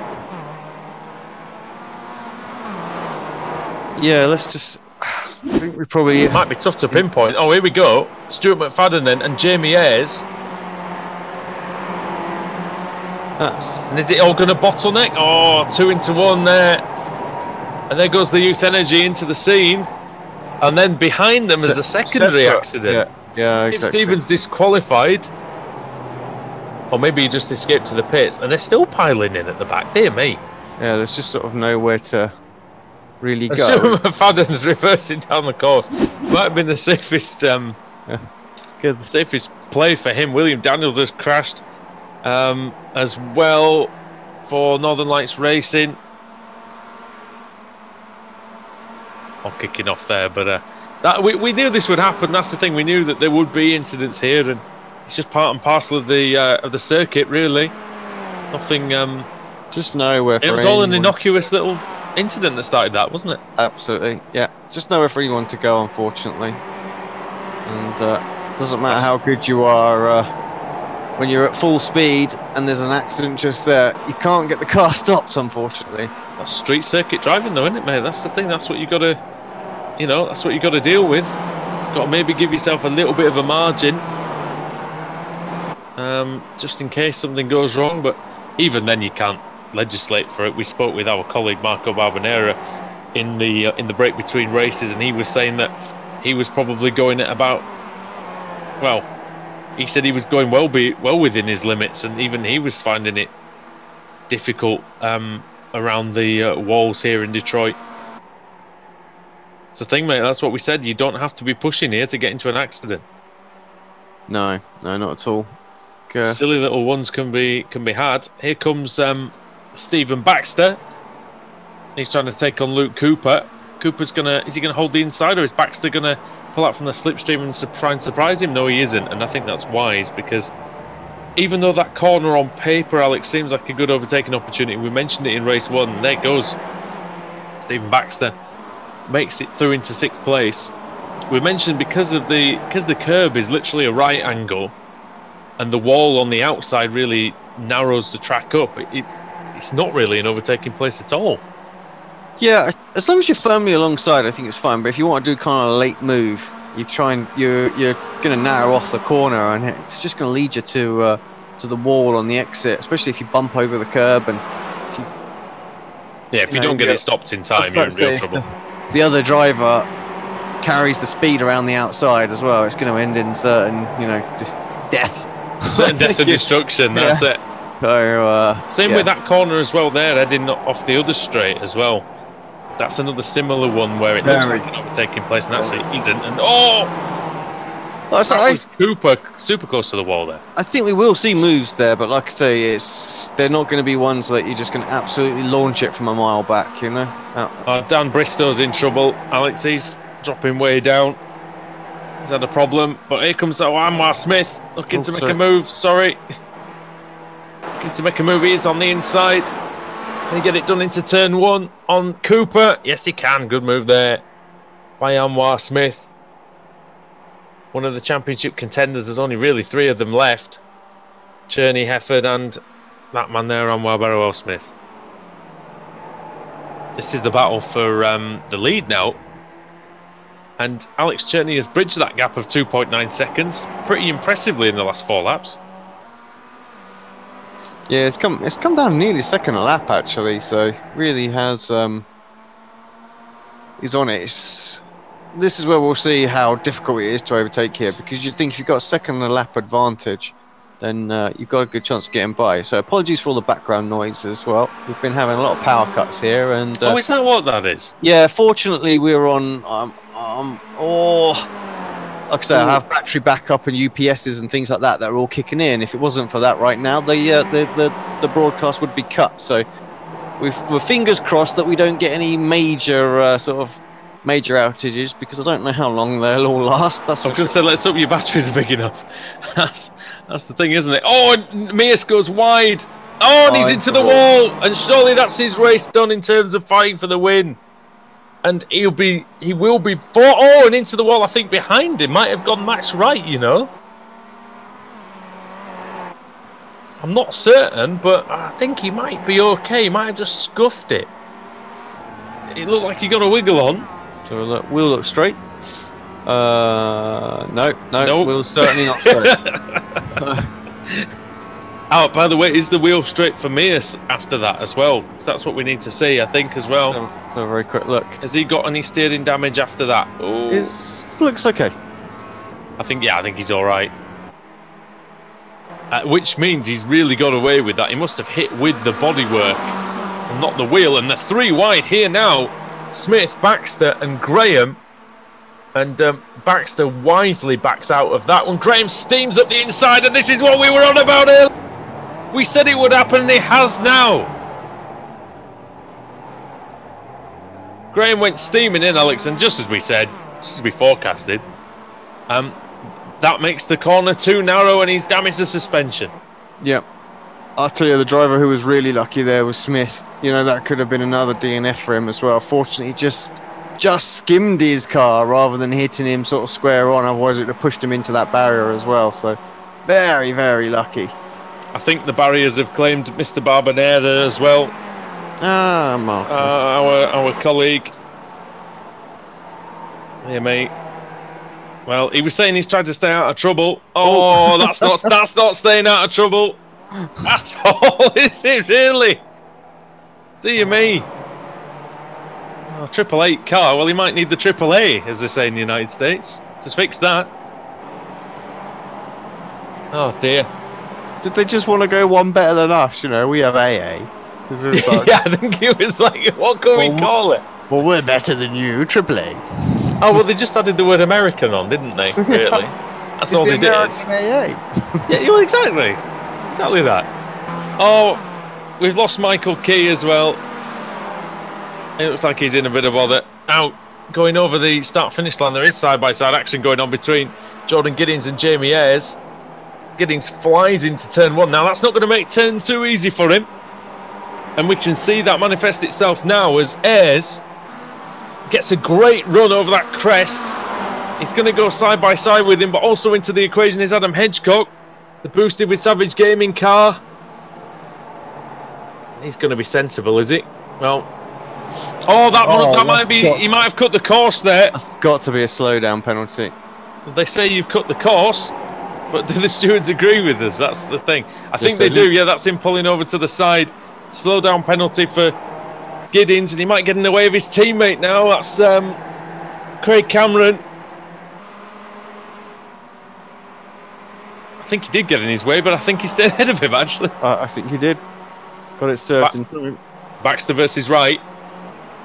Yeah, let's just. I think we probably. It might be tough to pinpoint. Oh, here we go. Stuart McFadden then and Jamie Ayres. And is it all going to bottleneck? Oh, 2 into 1 there. And there goes the Youth Energy into the scene. And then behind them is a secondary accident. Yeah, exactly. Stevens disqualified. Or maybe he just escaped to the pits. And they're still piling in at the back. Dear me. Yeah, there's just sort of nowhere to really go. Stuart McFadden's reversing down the course. Might have been the safest Good. safest play for him. William Daniels has crashed as well for Northern Lights Racing. Kicking off there, but that we knew this would happen. That's the thing. We knew that there would be incidents here, and it's just part and parcel of the circuit, really. Nothing. Just nowhere. It was all an innocuous little incident that started that, wasn't it? Absolutely, yeah. Just nowhere for anyone to go, unfortunately. And doesn't matter how good you are when you're at full speed and there's an accident just there. You can't get the car stopped, unfortunately. That's street circuit driving, though, isn't it, mate? That's the thing. That's what you got to. That's what you got to deal with. Got to maybe give yourself a little bit of a margin, just in case something goes wrong. But even then, you can't legislate for it. We spoke with our colleague Marco Barbanera in the break between races, and he was saying that he was probably going at about. Well, he said he was going well within his limits, and even he was finding it difficult around the walls here in Detroit. It's the thing, mate. That's what we said. You don't have to be pushing here to get into an accident. No, not at all. Silly little ones can be had. Here comes Stephen Baxter. He's trying to take on Luke Cooper. Is he gonna hold the inside, or is Baxter gonna pull out from the slipstream and try and surprise him? No, he isn't, and I think that's wise, because even though that corner on paper, Alex, seems like a good overtaking opportunity, we mentioned it in race 1. There goes Stephen Baxter. Makes it through into 6th place. We mentioned because the curb is literally a right angle, and the wall on the outside really narrows the track up. It's not really an overtaking place at all. Yeah, as long as you're firmly alongside, I think it's fine. But if you want to do kind of a late move, you're going to narrow off the corner, and it's just going to lead you to the wall on the exit, especially if you bump over the curb and. If you don't get it stopped in time, you're in real trouble. The other driver carries the speed around the outside as well. It's going to end in certain, death. Certain death and destruction. That's it. So, Same with that corner as well. There, heading off the other straight as well. That's another similar one where it looks like an overtaking place and actually isn't. And Cooper super close to the wall there. I think we will see moves there, but like I say, they're not going to be ones that you're just going to absolutely launch it from a mile back, Dan Bristow's in trouble. Alex, he's dropping way down. He's had a problem, but here comes Anwar Smith looking to make a move. Sorry. Looking to make a move. He's on the inside. Can he get it done into turn 1 on Cooper? Yes, he can. Good move there by Anwar Smith. one of the championship contenders. There's only really 3 of them left. Cherney, Hefford and that man there on Barrow Smith. This is the battle for the lead now. And Alex Cherney has bridged that gap of 2.9 seconds pretty impressively in the last 4 laps. Yeah, it's come down nearly second a lap actually, so really has he's on it. This is where we'll see how difficult it is to overtake here, because you'd think if you've got a second a lap advantage, then you've got a good chance of getting by. So apologies for all the background noise as well. We've been having a lot of power cuts here, and oh, is that what that is? Yeah, fortunately we're on like I say, I have battery backup and UPSs and things like that that are all kicking in. If it wasn't for that right now, the broadcast would be cut. So we're fingers crossed that we don't get any major major outages, because I don't know how long they'll all last. That's I was going to say, let's hope your batteries are big enough. That's the thing, isn't it? Oh, and Mears goes wide. Oh, and he's into the wall. And surely that's his race done in terms of fighting for the win. And he will be and into the wall. I think behind him might have gone Max Wright, you know. I'm not certain, but I think he might be okay. He might have just scuffed it. It looked like he got a wiggle on. So we'll look straight. No, we'll certainly not straight. Oh, by the way, is the wheel straight for Mears after that as well? So that's what we need to see, I think, as well. So a very quick look. Has he got any steering damage after that? Oh. Looks okay. I think he's all right. Which means he's really got away with that. He must have hit with the bodywork and not the wheel. And the 3 wide here now. Smith, Baxter and Graham. And Baxter wisely backs out of that one. Graham steams up the inside, and this is what we were on about earlier. We said it would happen, and it has now. Graham went steaming in, Alex, and just as we said, just as we forecasted, that makes the corner too narrow, and he's damaged the suspension. Yep. I'll tell you, the driver who was really lucky there was Smith. You know, that could have been another DNF for him as well. Fortunately, just skimmed his car rather than hitting him sort of square on. Otherwise, it would have pushed him into that barrier as well. So, very, very lucky. I think the barriers have claimed Mr. Barbanera as well. Ah, Mark. Our colleague. Yeah, mate. Well, he was saying he's tried to stay out of trouble. Oh, that's not staying out of trouble at all, is it really? Dear me. Oh, 888 car. Well, he might need the AAA, as they say in the United States, to fix that. Oh dear. Did they just want to go one better than us? You know, we have AA. Like, yeah, I think it was like, what can we call it? Well, we're better than you, AAA. Oh, well, they just added the word American on, didn't they? Really? That's all they did. AA. Yeah, well, exactly. Exactly that. Oh, we've lost Michael Key as well. It looks like he's in a bit of bother. Out, going over the start-finish line. There is side-by-side action going on between Jordan Giddings and Jamie Ayres. Giddings flies into turn 1. Now, that's not going to make turn 2 easy for him. And we can see that manifest itself now as Ayres gets a great run over that crest. He's going to go side-by-side with him, but also into the equation is Adam Hedgecock, the boosted with Savage Gaming car. He's going to be sensible, is he? Well... Oh, that might be... He might have cut the course there. That's got to be a slowdown penalty. They say you've cut the course, but do the stewards agree with us? That's the thing. I think they do. Yeah, that's him pulling over to the side. Slowdown penalty for Giddings, and he might get in the way of his teammate now. That's Craig Cameron. I think he did get in his way, but I think he stayed ahead of him, actually. I think he did. Got it served in time. Baxter versus Wright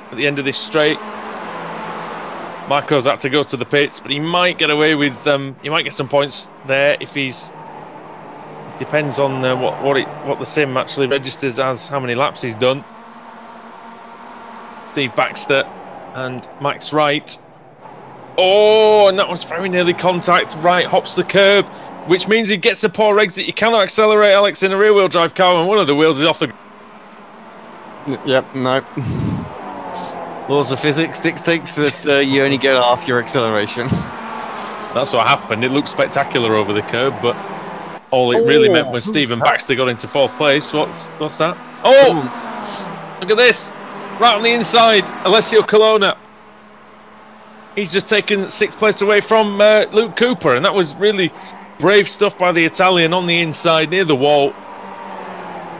at the end of this straight. Marco's had to go to the pits, but he might get away with he might get some points there if he's... Depends on what the sim actually registers as, how many laps he's done. Steve Baxter and Max Wright. Oh, and that was very nearly contact. Wright hops the curb, which means he gets a poor exit. You cannot accelerate, Alex, in a rear-wheel drive car when one of the wheels is off the... Yep, no. Laws of physics dictates that you only get half your acceleration. That's what happened. It looked spectacular over the curb, but all it really meant was Stephen Baxter got into 4th place. What's that? Oh, look at this. Right on the inside, Alessio Colonna. He's just taken 6th place away from Luke Cooper, and that was really brave stuff by the Italian on the inside near the wall.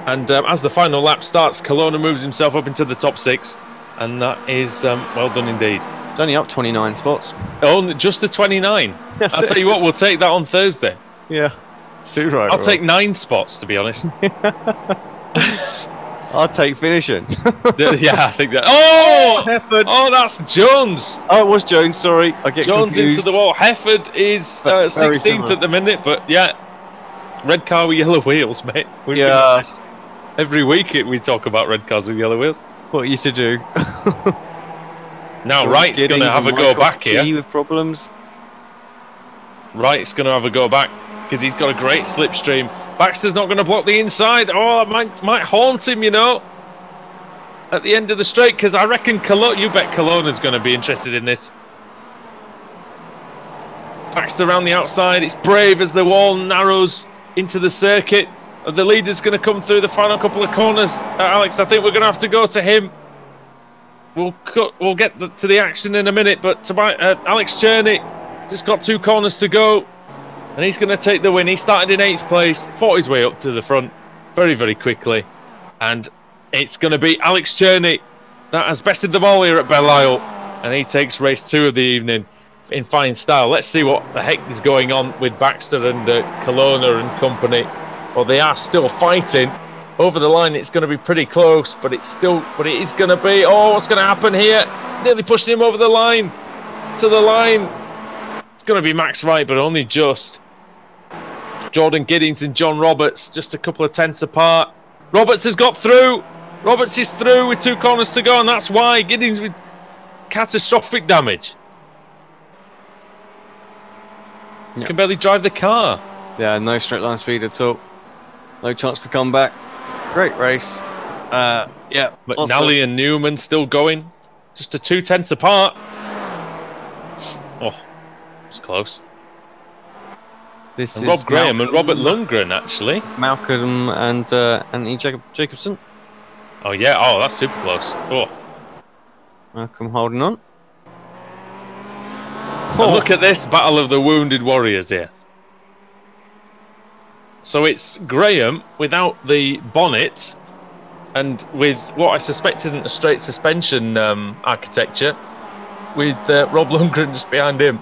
And as the final lap starts, Colonna moves himself up into the top 6, and that is well done indeed. It's only up 29 spots. Oh, just the 29. I'll tell you what, we'll take that on Thursday. Yeah, too right. I'll take 9 spots, to be honest. I'll take finishing. Yeah, I think that. Oh, Hefford. Oh, that's Jones. Oh, it was Jones. Sorry, I get Jones confused. into the wall. Hefford is 16th at the minute, but yeah, red car with yellow wheels, mate. Every week we talk about red cars with yellow wheels. What are you to do? Now, Wright's going to have a go back here. With problems. Wright's going to have a go back because he's got a great slipstream. Baxter's not going to block the inside. Oh, that might haunt him, you know, at the end of the straight, because I reckon you bet Colonna's going to be interested in this. Baxter around the outside. It's brave as the wall narrows into the circuit. The leader's going to come through the final couple of corners. Alex, I think we're going to have to go to him. We'll get to the action in a minute, but Alex Cherney just got 2 corners to go. And he's going to take the win. He started in 8th place, fought his way up to the front very, very quickly. And it's going to be Alex Cherney that has bested them all here at Belle Isle. And he takes race 2 of the evening in fine style. Let's see what the heck is going on with Baxter and Colonna and company. Well, they are still fighting. Over the line, it's going to be pretty close, but it is going to be... Oh, what's going to happen here? Nearly pushing him over the line. To the line. It's going to be Max Wright, but only just. Jordan Giddings and John Roberts, just a couple of tenths apart. Roberts has got through. Roberts is through with 2 corners to go, and that's why Giddings with catastrophic damage. He can barely drive the car. Yeah, no straight line speed at all. No chance to come back. Great race. Yeah. McNally and Newman still going. Just a 2 tenths apart. Oh, it's close. This is Rob Graham and Robert Lundgren, actually. Malcolm and Anthony Jacobson. Oh, yeah. Oh, that's super close. Oh. Malcolm holding on. And look at this battle of the wounded warriors here. So it's Graham without the bonnet and with what I suspect isn't a straight suspension architecture, with Rob Lundgren just behind him.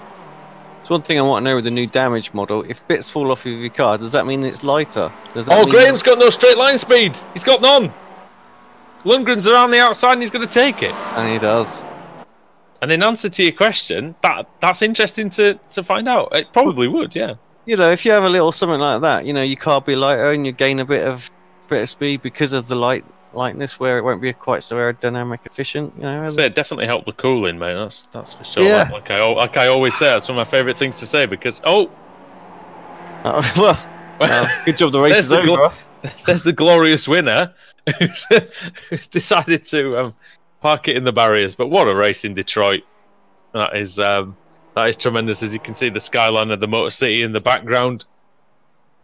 It's one thing I want to know with the new damage model. If bits fall off of your car, does that mean it's lighter? Does that mean Graham's got no straight line speed. He's got none. Lundgren's around the outside and he's going to take it. And he does. And in answer to your question, that's interesting to find out. It probably would, yeah. You know, if you have a little something like that, you know, your car be lighter and you gain a bit of speed because of the lightness, where it won't be quite so aerodynamic efficient. You know, so it definitely helped the cooling, mate. That's for sure. Yeah. Like I always say, that's one of my favourite things to say because well, good job. The race is over. There's the glorious winner who's decided to park it in the barriers. But what a race in Detroit! That is tremendous. As you can see, the skyline of the Motor City in the background,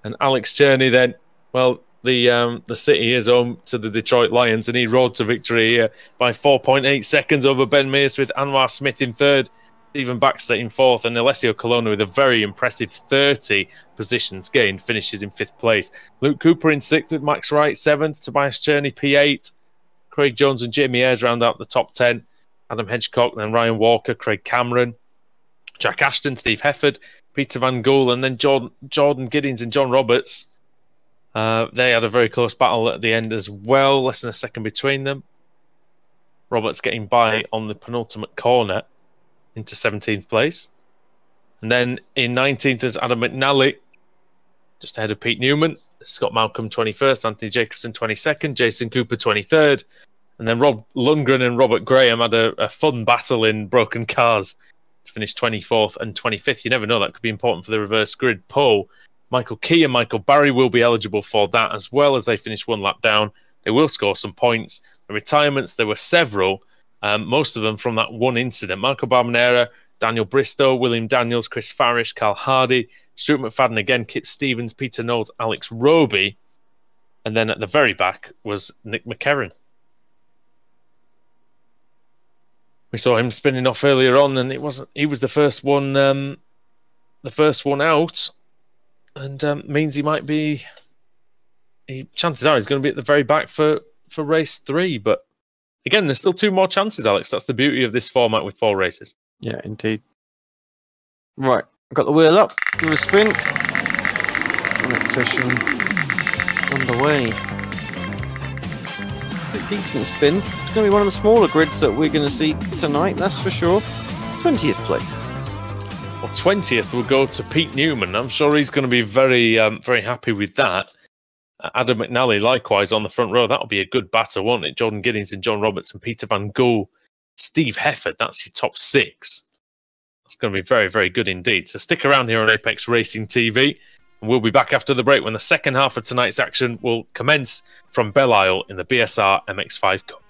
and Alex Cherney. Then, well, the city is home to the Detroit Lions, and he rode to victory here by 4.8 seconds over Ben Mears, with Anwar Smith in 3rd, Stephen Baxter in 4th, and Alessio Colonna with a very impressive 30 positions gained finishes in 5th place. Luke Cooper in 6th with Max Wright 7th, Tobias Cherney P8, Craig Jones and Jamie Ayres round out the top 10, Adam Hedgecock, then Ryan Walker, Craig Cameron, Jack Ashton, Steve Hefford, Peter Van Gool, and then Jordan Giddings and John Roberts. They had a very close battle at the end as well, less than a second between them. Roberts getting by on the penultimate corner into 17th place. And then in 19th was Adam McNally, just ahead of Pete Newman. Scott Malcolm 21st, Anthony Jacobson 22nd, Jason Cooper 23rd. And then Rob Lundgren and Robert Graham had a fun battle in broken cars to finish 24th and 25th. You never know, that could be important for the reverse grid pole. Michael Key and Michael Barry will be eligible for that, as well as they finish 1 lap down. They will score some points. The retirements, there were several, most of them from that one incident. Marco Barmanera Daniel Bristow, William Daniels, Chris Farish, Carl Hardy, Stuart McFadden again, Kip Stevens, Peter Knowles, Alex Roby. And then at the very back was Nick McKerran. We saw him spinning off earlier on, and he was the first one out, and means he might be. Chances are he's going to be at the very back for race 3. But again, there's still 2 more chances, Alex. That's the beauty of this format with 4 races. Yeah, indeed. Right, got the wheel up. Give it a spin. Next session underway. A decent spin. It's going to be one of the smaller grids that we're going to see tonight, that's for sure. 20th place. Well, 20th will go to Pete Newman. I'm sure he's going to be very, very happy with that. Adam McNally, likewise, on the front row. That'll be a good battle, won't it? Jordan Giddings and John Robertson, Peter Van Gool, Steve Hefford. That's your top 6. That's going to be very, very good indeed. So stick around here on Apex Racing TV. And we'll be back after the break when the second half of tonight's action will commence from Belle Isle in the BSR MX5 Cup.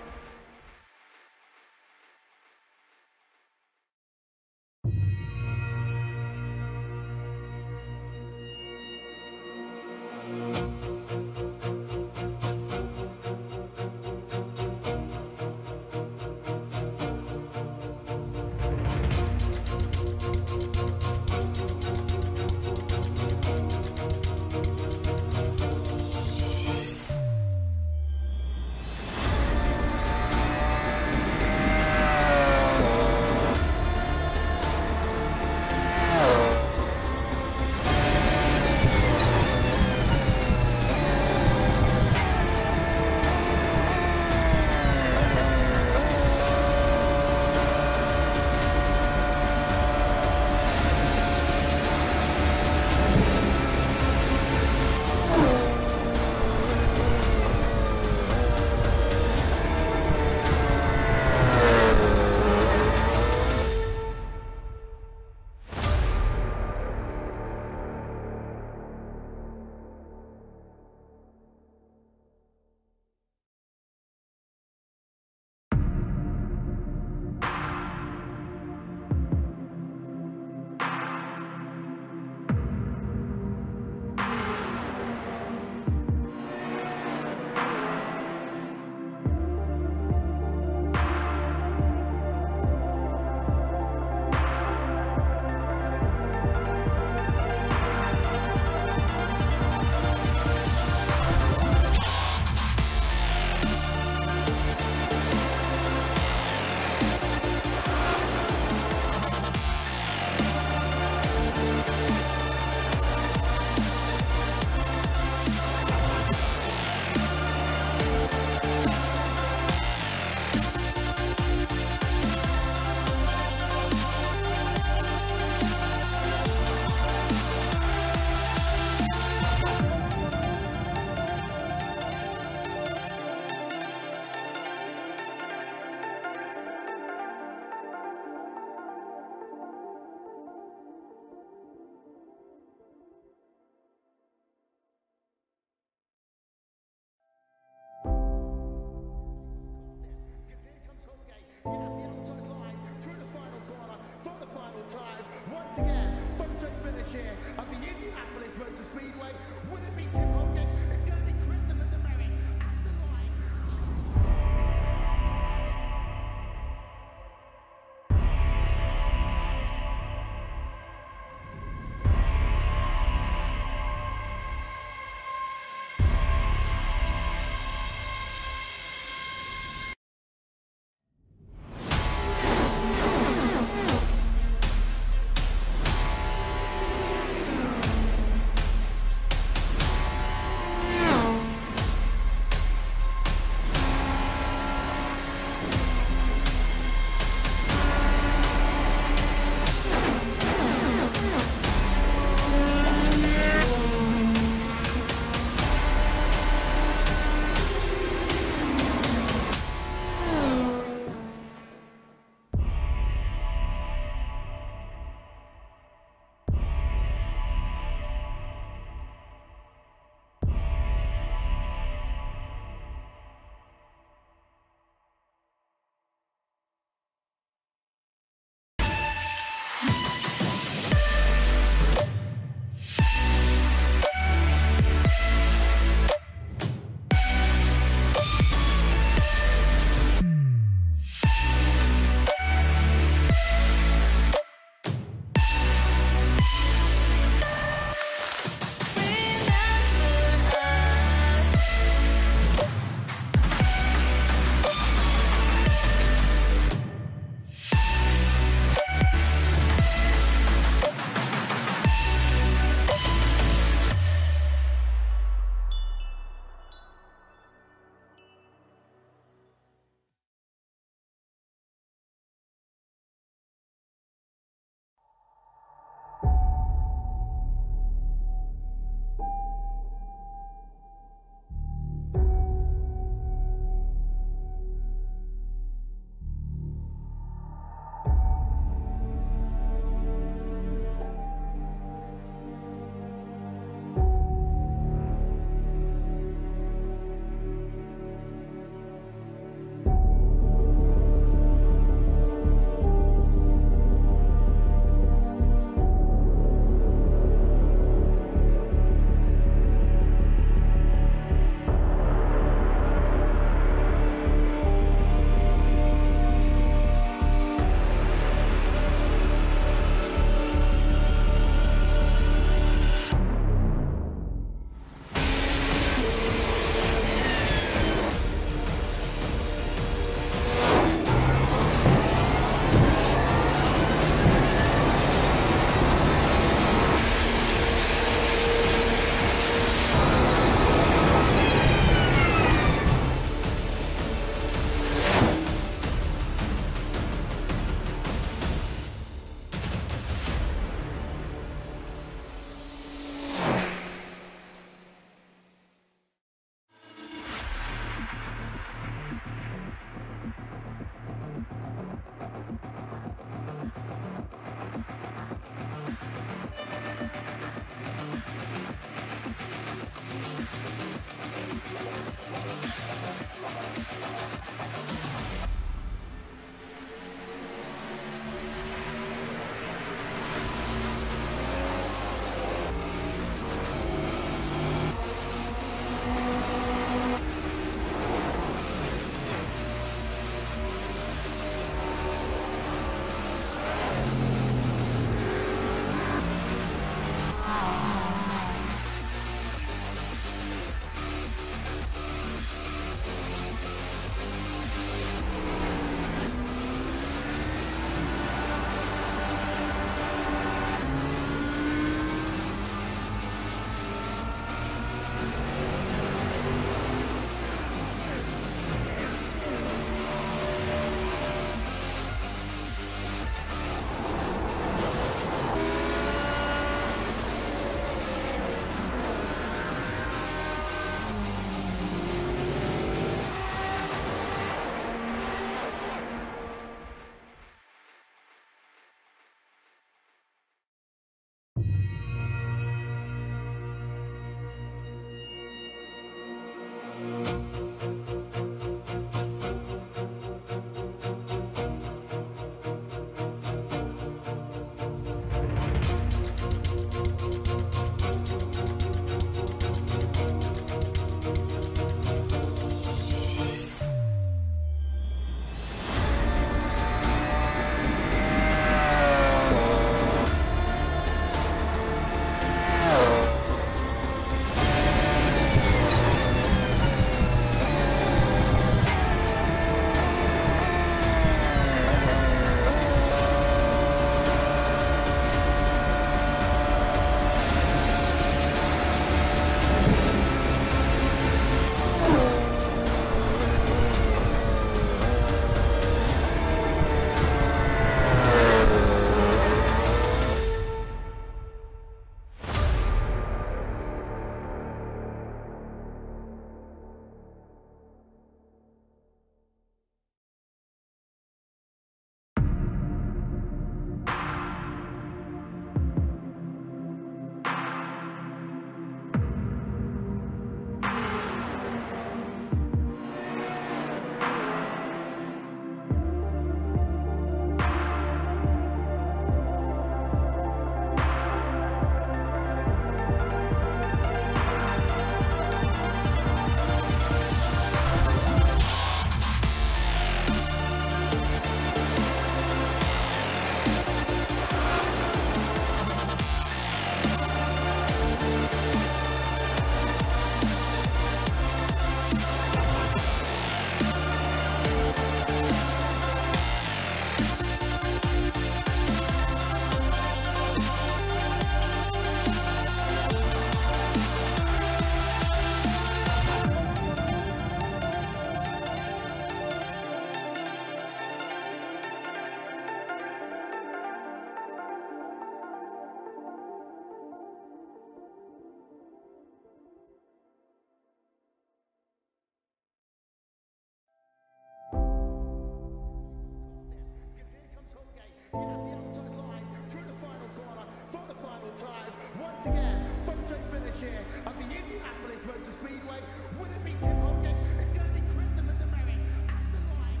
Minneapolis Motor Speedway. Will it be Tim Hogan? It's going to be Christopher DeMary at the line.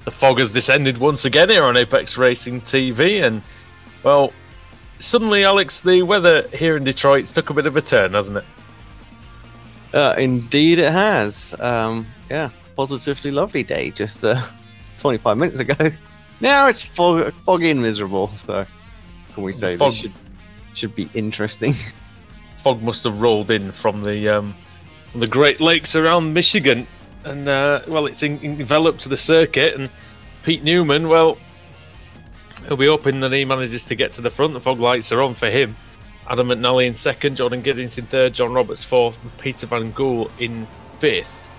The fog has descended once again here on Apex Racing TV, and well, suddenly, Alex, the weather here in Detroit's took a bit of a turn, hasn't it? Indeed, it has. Yeah, positively lovely day just 25 minutes ago. Now it's foggy and miserable. So, can we say this should be interesting? Fog must have rolled in from the Great Lakes around Michigan. And, well, it's enveloped the circuit, and Pete Newman, well, he'll be hoping that he manages to get to the front. The fog lights are on for him. Adam McNally in second, Jordan Giddings in third, John Roberts fourth, and Peter Van Gool in fifth.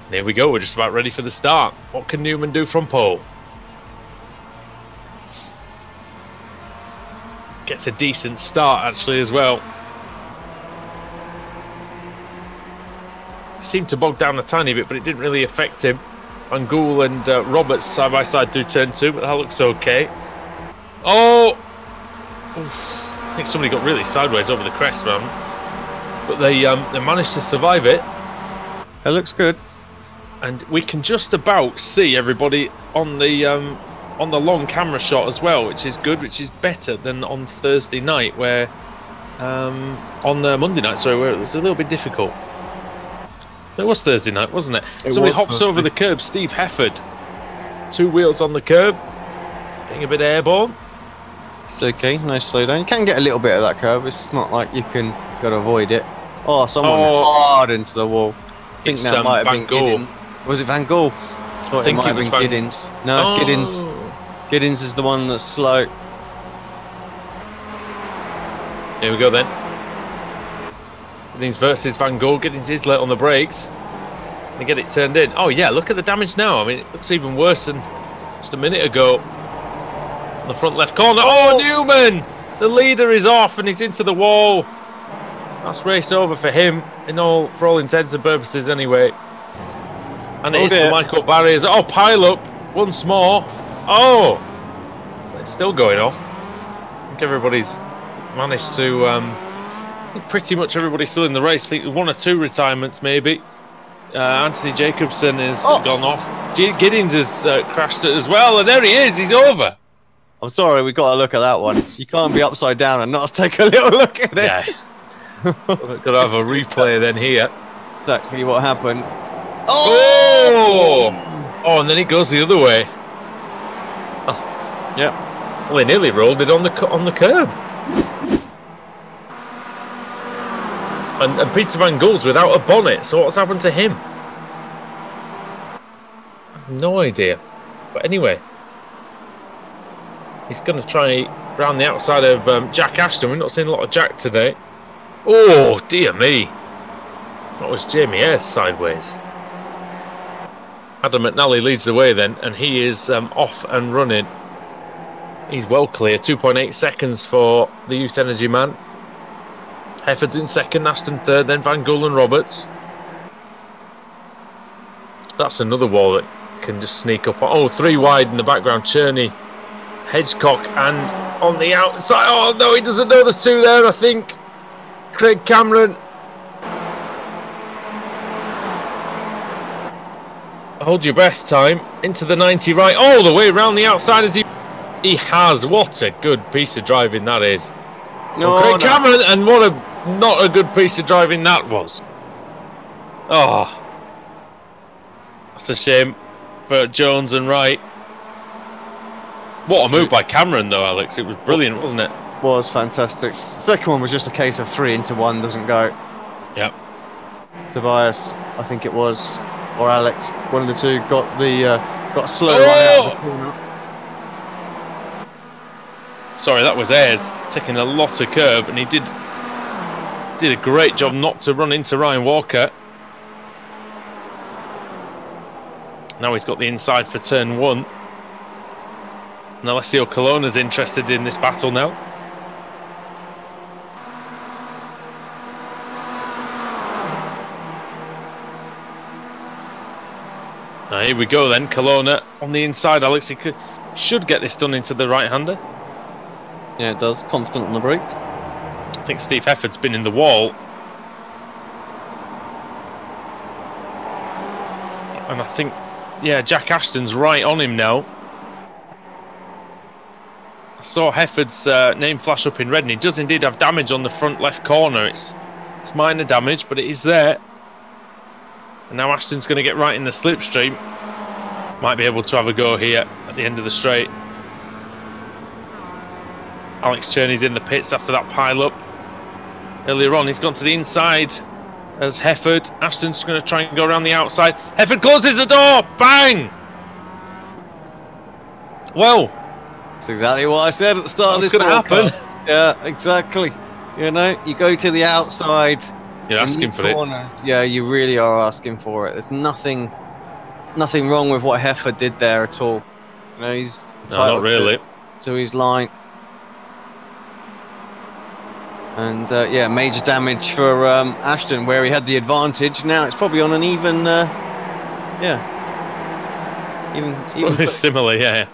And here we go, we're just about ready for the start. What can Newman do from pole? Gets a decent start, actually, as well. Seemed to bog down a tiny bit, but it didn't really affect him. Van Gool and Roberts side by side through turn two, but that looks okay. Oh! Oof. I think somebody got really sideways over the crest, man. But they managed to survive it. It looks good. And we can just about see everybody on the long camera shot as well, which is good, which is better than on Thursday night, where on the Monday night, sorry, where it was a little bit difficult. It was Thursday night, wasn't it? Somebody hops over the curb, Steve Hefford. 2 wheels on the curb. Getting a bit airborne. It's okay, nice slow down. You can get a little bit of that curve. It's not like you can gotta avoid it. Oh, someone hard into the wall. I think that might have been Giddens. Was it Van Gool? I thought it might have been Giddens. No, it's Giddens. Giddens is the one that's slow. Here we go then. Giddings versus Van Gool. Giddings is late on the brakes. They get it turned in. Oh yeah, look at the damage now. I mean, it looks even worse than just a minute ago. On the front left corner. Oh, Newman! The leader is off and he's into the wall. That's race over for him, for all intents and purposes anyway. And it is for Michael Barriers. Oh, pile up once more. Oh! It's still going off. I think everybody's managed to... pretty much everybody's still in the race. I think 1 or 2 retirements maybe. Anthony Jacobson has gone off. Giddings has crashed it as well, and there he is. He's over. I'm sorry, we got to look at that one. You can't be upside down and not take a little look at it. Yeah. We've got to have a replay then here. That's actually what happened. Oh! Oh, and then it goes the other way. Yep. Well, he nearly rolled it on the curb. And Peter Van Gool's without a bonnet, so what's happened to him? I have no idea. But anyway, he's going to try round the outside of Jack Ashton. We've not seen a lot of Jack today. Oh, dear me. That was Jamie Ayres sideways. Adam McNally leads the way then, and he is off and running. He's well clear. 2.8 seconds for the Youth Energy man. Hefford's in second, Ashton third, then Van Gool and Roberts. That's another wall that can just sneak up. Oh, 3 wide in the background. Cherney, Hedgecock, and on the outside. Oh, no, he doesn't know there's 2 there, I think. Craig Cameron. Hold your breath time. Into the 90 right. All the way around the outside as he has. What a good piece of driving that is. Craig Cameron, and what a not a good piece of driving that was. Oh, that's a shame for Jones and Wright. What a move by Cameron though, Alex. It was brilliant, wasn't it? Was fantastic. Second one was just a case of 3 into 1 doesn't go. Yep. Tobias, I think it was, or Alex, one of the two got a slow run out of the corner. Sorry, that was Ayres taking a lot of curb, and he did a great job not to run into Ryan Walker. Now he's got the inside for turn 1. And Alessio Colonna's interested in this battle now. Now here we go then, Colonna on the inside. Alex, he should get this done into the right-hander. Yeah, it does. Confident on the brakes. I think Steve Hefford's been in the wall. And I think, yeah, Jack Ashton's right on him now. I saw Hefford's name flash up in red, and he does indeed have damage on the front left corner. It's minor damage, but it is there. And now Ashton's going to get right in the slipstream. Might be able to have a go here at the end of the straight. Alex Cherney's in the pits after that pile-up. Earlier on, he's gone to the inside as Hefford. Ashton's going to try and go around the outside. Hefford closes the door! Bang! Well, that's exactly what I said at the start of this broadcast. Yeah, exactly. You know, you go to the outside. You're asking for corners. Yeah, you really are asking for it. There's nothing wrong with what Hefford did there at all. You know, he's not really to his line. And yeah, major damage for Ashton, where he had the advantage. Now it's probably on an even, even similar, yeah.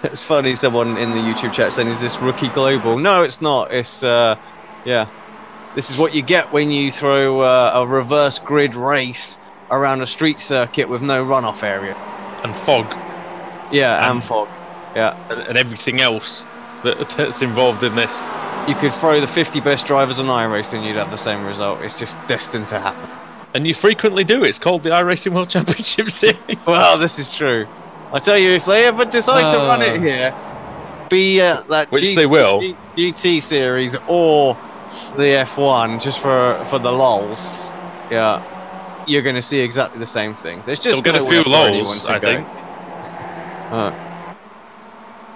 It's funny, someone in the YouTube chat saying, "Is this rookie global?" No, it's not. It's yeah, this is what you get when you throw a reverse grid race around a street circuit with no runoff area and fog. Yeah, and fog. Yeah, and everything else that's involved in this. You could throw the 50 best drivers on iRacing, you'd have the same result. It's just destined to happen. And you frequently do. It's called the iRacing World Championship Series. Well, this is true. I tell you, if they ever decide to run it here, be that they will. GT series or the F1, just for the lols, yeah, you're going to see exactly the same thing. There's just get a few lols, I think.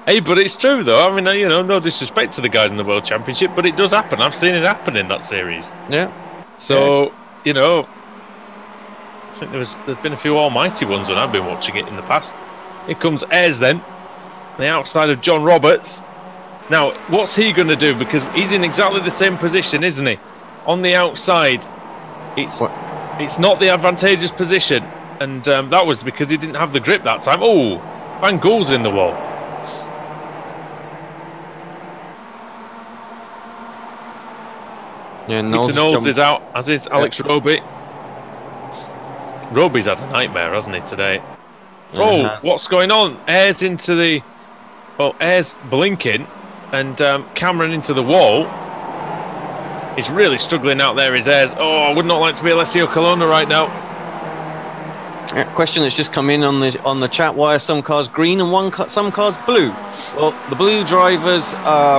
Hey, but it's true though. I mean, you know, no disrespect to the guys in the World Championship, but it does happen. I've seen it happen in that series. Yeah. So, you know, I think there's been a few almighty ones when I've been watching it in the past. Here comes Ayres then, the outside of John Roberts. Now, what's he going to do? Because he's in exactly the same position, isn't he? On the outside, it's not the advantageous position, and that was because he didn't have the grip that time. Oh, Van Gool's in the wall. Yeah, Peter Knowles is out, as is Alex Roby. Roby's had a nightmare, hasn't he, today? Yeah, what's going on? Ayres into the... Well, Ayres blinking, and Cameron into the wall. He's really struggling out there, is Ayres. Oh, I would not like to be Alessio Colonna right now. Question that's just come in on the chat: why are some cars green and some cars blue? Well, the blue drivers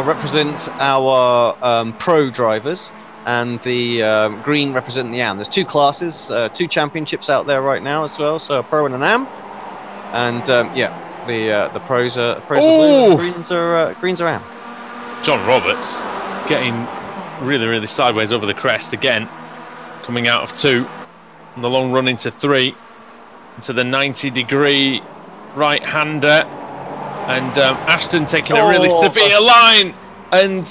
represent our pro drivers, and the green represent the AM. There's two classes, two championships out there right now as well. So a pro and an AM, and the pros are blue, and the greens are AM. John Roberts getting really, really sideways over the crest again, coming out of 2, and the long run into 3. To the 90-degree right-hander, and Ashton taking a really severe line, and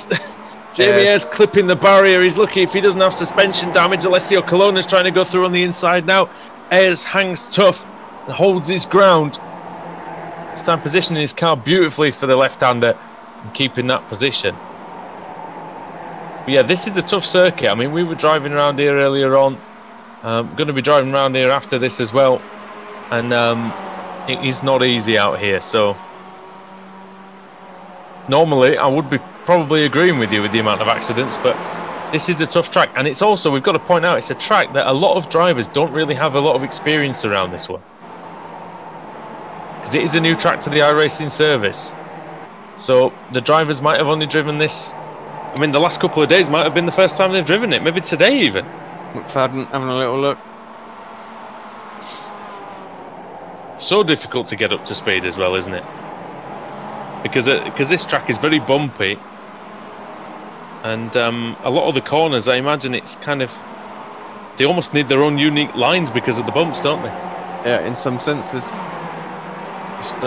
Jamie Ayres clipping the barrier. He's lucky if he doesn't have suspension damage. Alessio Colonna's trying to go through on the inside now. Ayres hangs tough and holds his ground. This time positioning his car beautifully for the left-hander and keeping that position. But yeah, this is a tough circuit. I mean, we were driving around here earlier on. Going to be driving around here after this as well. And it is not easy out here, so normally I would be probably agreeing with you with the amount of accidents, but this is a tough track, and it's also, we've got to point out, it's a track that a lot of drivers don't really have a lot of experience around this one, because it is a new track to the iRacing service. So the drivers might have only driven this, I mean, the last couple of days might have been the first time they've driven it, maybe today even. McFadden having a little look. So difficult to get up to speed as well, isn't it? Because this track is very bumpy, and a lot of the corners, I imagine it's kind of, they almost need their own unique lines because of the bumps, don't they? Yeah, in some senses. Just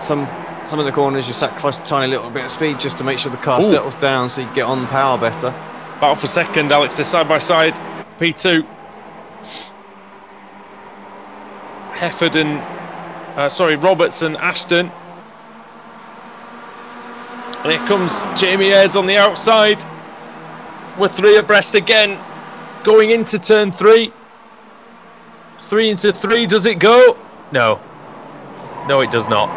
some of the corners you sacrifice a tiny little bit of speed just to make sure the car settles down so you can get on the power better. Battle for second, Alex. They're side by side. P2. Hefford and Roberts and Ashton. And here comes Jamie Ayres on the outside. We're 3 abreast again, going into turn 3. 3 into 3. Does it go? No. No, it does not.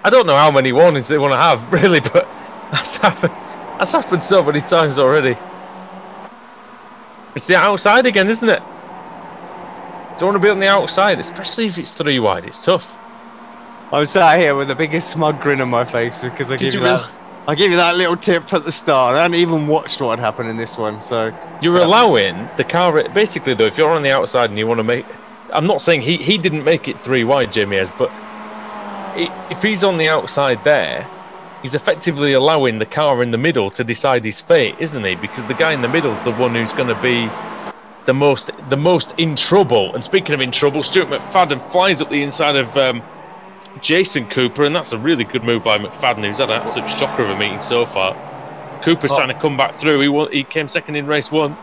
I don't know how many warnings they want to have, really, but that's happened so many times already. It's the outside again, isn't it? Don't want to be on the outside, especially if it's 3 wide. It's tough. I was sat here with the biggest smug grin on my face because I gave you that little tip at the start. I hadn't even watched what had happened in this one, so you're allowing the car. Basically, though, if you're on the outside and you want to make, I'm not saying he didn't make it 3 wide, Jamie Ayres, but if he's on the outside there, he's effectively allowing the car in the middle to decide his fate, isn't he? Because the guy in the middle is the one who's going to be the most in trouble. And speaking of in trouble, Stuart McFadden flies up the inside of Jason Cooper, and that's a really good move by McFadden, who's had an absolute shocker of a meeting so far. Cooper's trying to come back through. He came second in race 1.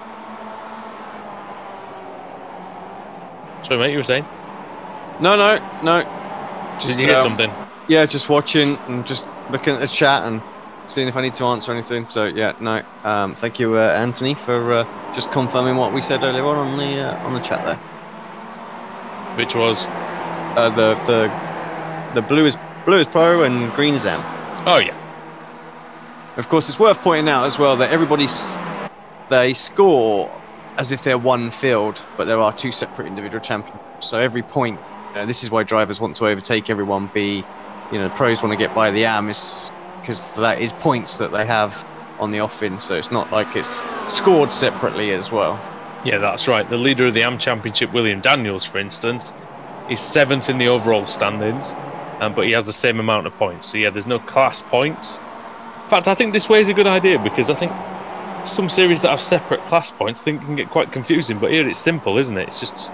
Sorry, mate, you were saying? No. Did you hear something? Yeah, just watching and just looking at the chat and seeing if I need to answer anything. So yeah, no. Thank you, Anthony, for just confirming what we said earlier on the chat there. Which was the blue is pro and green is AM. Oh yeah. Of course, it's worth pointing out as well that they score as if they're one field, but there are 2 separate individual championships. So every point. This is why drivers want to overtake everyone. Pros want to get by the AM is because that is points that they have on the off-in. So it's not like it's scored separately as well. Yeah, that's right. The leader of the AM Championship, William Daniels, for instance, is 7th in the overall standings, but he has the same amount of points. So yeah, there's no class points. In fact, I think this way is a good idea because I think some series that have separate class points, I think can get quite confusing. But here it's simple, isn't it? It's just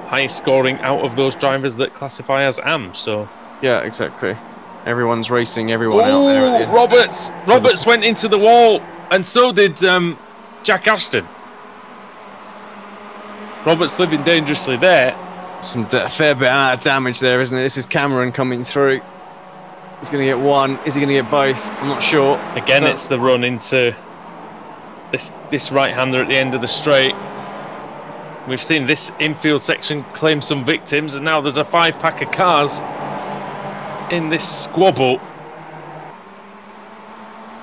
highest scoring out of those drivers that classify as AM. So yeah, exactly. Everyone's racing everyone out there. At the Roberts went into the wall, and so did Jack Ashton. Roberts living dangerously there. Some fair bit of damage there, isn't it? This is Cameron coming through. He's going to get one. Is he going to get both? I'm not sure. Again, it's the run into this right-hander at the end of the straight. We've seen this infield section claim some victims, and now there's a 5-pack of cars in this squabble.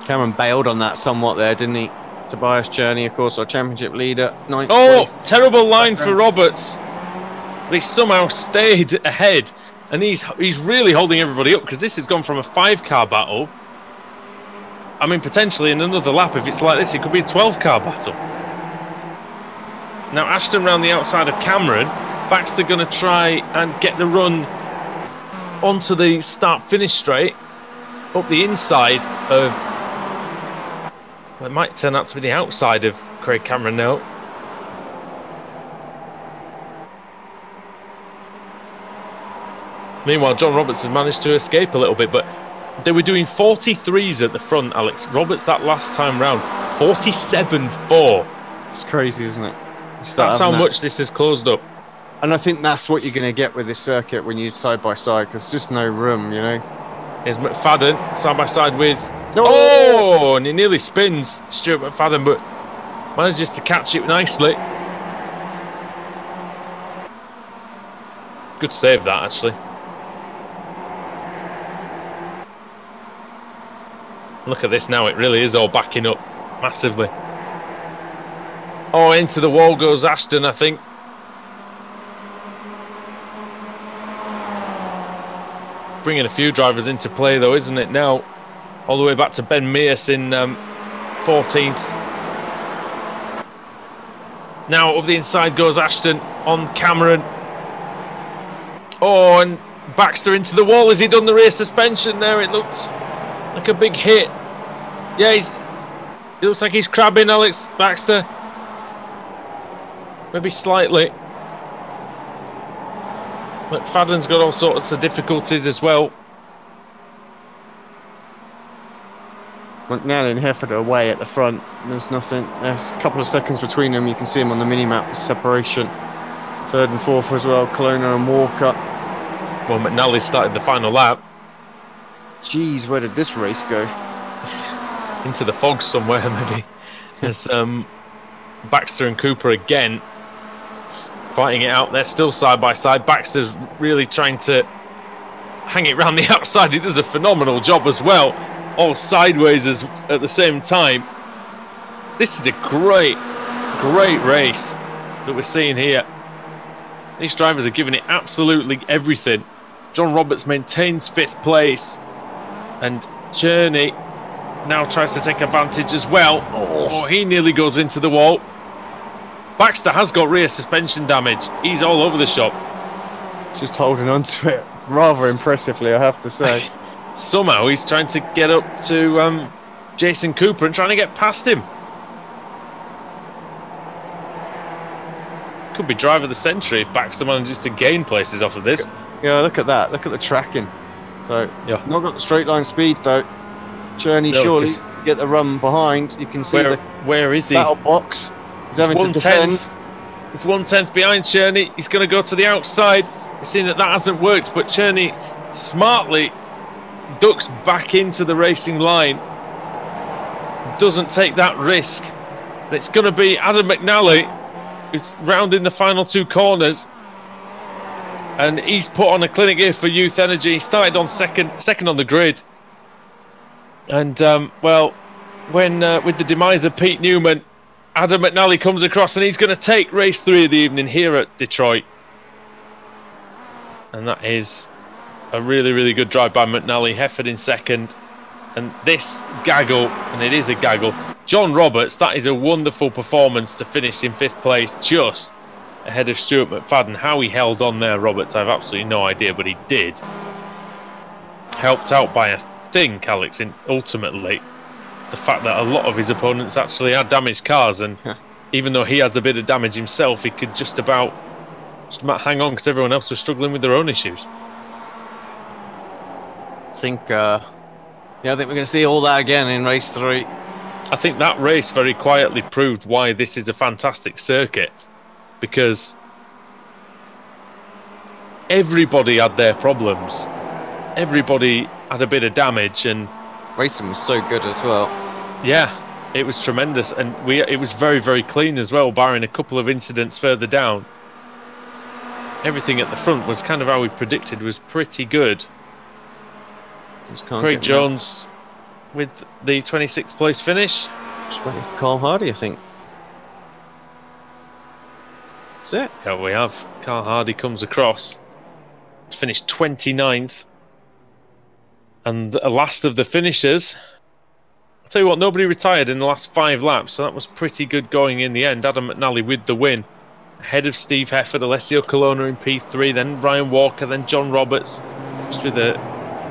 Cameron bailed on that somewhat there, didn't he? Tobias Cherney, of course, our championship leader. 9th Oh, place. terrible line for Roberts. But he somehow stayed ahead. And he's really holding everybody up, because this has gone from a 5-car battle. I mean, potentially in another lap, if it's like this, it could be a 12-car battle. Now, Ashton round the outside of Cameron. Baxter going to try and get the run onto the start-finish straight. Up the inside of... Well, it might turn out to be the outside of Craig Cameron now. Meanwhile, John Roberts has managed to escape a little bit, but they were doing 43s at the front, Alex. Roberts that last time round, 47.4. It's crazy, isn't it? That's how much this has closed up. And I think that's what you're going to get with this circuit when you side by side, because there's just no room, you know. Here's McFadden side by side with... No! Oh! And he nearly spins Stuart McFadden, but manages to catch it nicely. Good save that, actually. Look at this now, it really is all backing up massively. Oh, into the wall goes Ashton, I think. Bringing a few drivers into play, though, isn't it now? All the way back to Ben Mears in 14th. Now up the inside goes Ashton on Cameron. Oh, and Baxter into the wall. Has he done the rear suspension there? It looked like a big hit. Yeah, it looks like he's crabbing, Alex Baxter. Maybe slightly. McFadden's got all sorts of difficulties as well. McNally and Hefford are away at the front. There's nothing. There's a couple of seconds between them. You can see them on the mini-map. Separation. 3rd and 4th as well. Kelowna and Walker. Well, McNally started the final lap. Jeez, where did this race go? Into the fog somewhere, maybe. There's Baxter and Cooper again fighting it out. They're still side by side. Baxter's really trying to hang it round the outside. He does a phenomenal job as well, all sideways at the same time. This is a great race that we're seeing here. These drivers are giving it absolutely everything. John Roberts maintains 5th place, and Cherney now tries to take advantage as well. Oh, he nearly goes into the wall. Baxter has got rear suspension damage. He's all over the shop. Just holding on to it rather impressively, I have to say. Somehow he's trying to get up to Jason Cooper and trying to get past him. Could be driver of the century if Baxter manages to gain places off of this. Yeah, look at that. Look at the tracking. So, yeah, not got the straight line speed though. Cherney no, surely get the run behind. You can see where is he? Battle box. He's having to defend. It's 1/10 behind Cherney. He's going to go to the outside. We've seen that hasn't worked, but Cherney smartly ducks back into the racing line. Doesn't take that risk. It's going to be Adam McNally who's rounding the final 2 corners. And he's put on a clinic here for Youth Energy. He started on second on the grid. And, well, when with the demise of Pete Newman, Adam McNally comes across and he's going to take race 3 of the evening here at Detroit. And that is a really good drive by McNally. Hefford in 2nd. And this gaggle, and it is a gaggle, John Roberts, that is a wonderful performance to finish in 5th place, just ahead of Stuart McFadden. How he held on there, Roberts, I have absolutely no idea, but he did. Helped out by a thing, Alex, in ultimately the fact that a lot of his opponents actually had damaged cars, and even though he had a bit of damage himself, he could just about hang on because everyone else was struggling with their own issues. I think we're going to see all that again in race 3. I think that race very quietly proved why this is a fantastic circuit, because everybody had their problems. Everybody had a bit of damage, and racing was so good as well. Yeah, it was tremendous, and it was very clean as well, barring a couple of incidents further down. Everything at the front was kind of how we predicted, was pretty good. Craig Jones with the 26th place finish. Just waiting for Carl Hardy, I think. That's it. Yeah, we have. Carl Hardy comes across to finish 29th. And the last of the finishers. I'll tell you what, nobody retired in the last 5 laps, so that was pretty good going in the end. Adam McNally with the win. Ahead of Steve Hefford, Alessio Colonna in P3, then Ryan Walker, then John Roberts. Just with a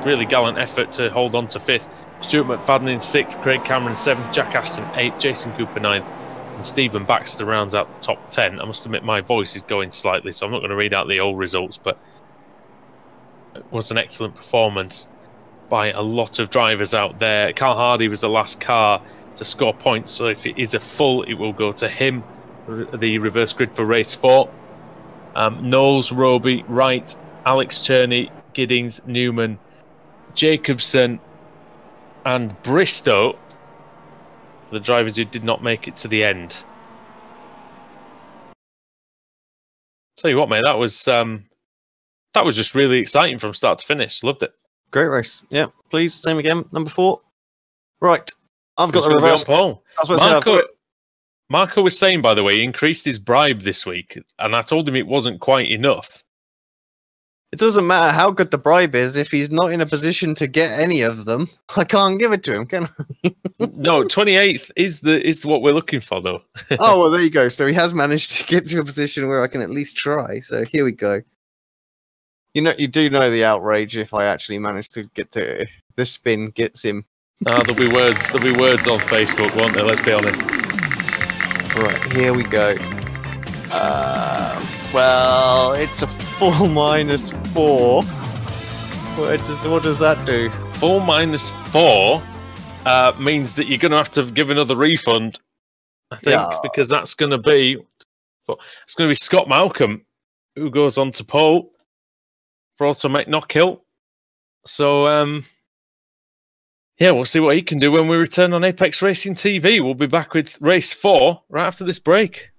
really gallant effort to hold on to 5th. Stuart McFadden in 6th, Craig Cameron 7th, Jack Ashton 8th, Jason Cooper 9th, and Stephen Baxter rounds out the top 10. I must admit my voice is going slightly, so I'm not going to read out the old results, but it was an excellent performance by a lot of drivers out there. Carl Hardy was the last car to score points, so if it is a full, it will go to him. The reverse grid for race 4. Knowles, Roby, Wright, Alex Cherney, Giddings, Newman, Jacobson, and Bristow, the drivers who did not make it to the end. Tell you what, mate, that was just really exciting from start to finish. Loved it. Great race. Yeah, please, same again. Number 4. Right, I've got the reverse pole. Marco, Marco was saying, by the way, he increased his bribe this week, and I told him it wasn't quite enough. it doesn't matter how good the bribe is if he's not in a position to get any of them. I can't give it to him, can I? No, 28th is what we're looking for, though. Oh, well, there you go. So he has managed to get to a position where I can at least try. So here we go. You know, you do know the outrage if I actually manage to get to the spin gets him. There'll be words on Facebook, won't there? Let's be honest. Right, here we go. Well, it's a 4 - 4. What does that do? 4 - 4 means that you're going to have to give another refund, I think, Yeah. because that's going to be Scott Malcolm, who goes on to pole for Automatic Knockhill. So, yeah, we'll see what he can do when we return on Apex Racing TV. We'll be back with race 4 right after this break.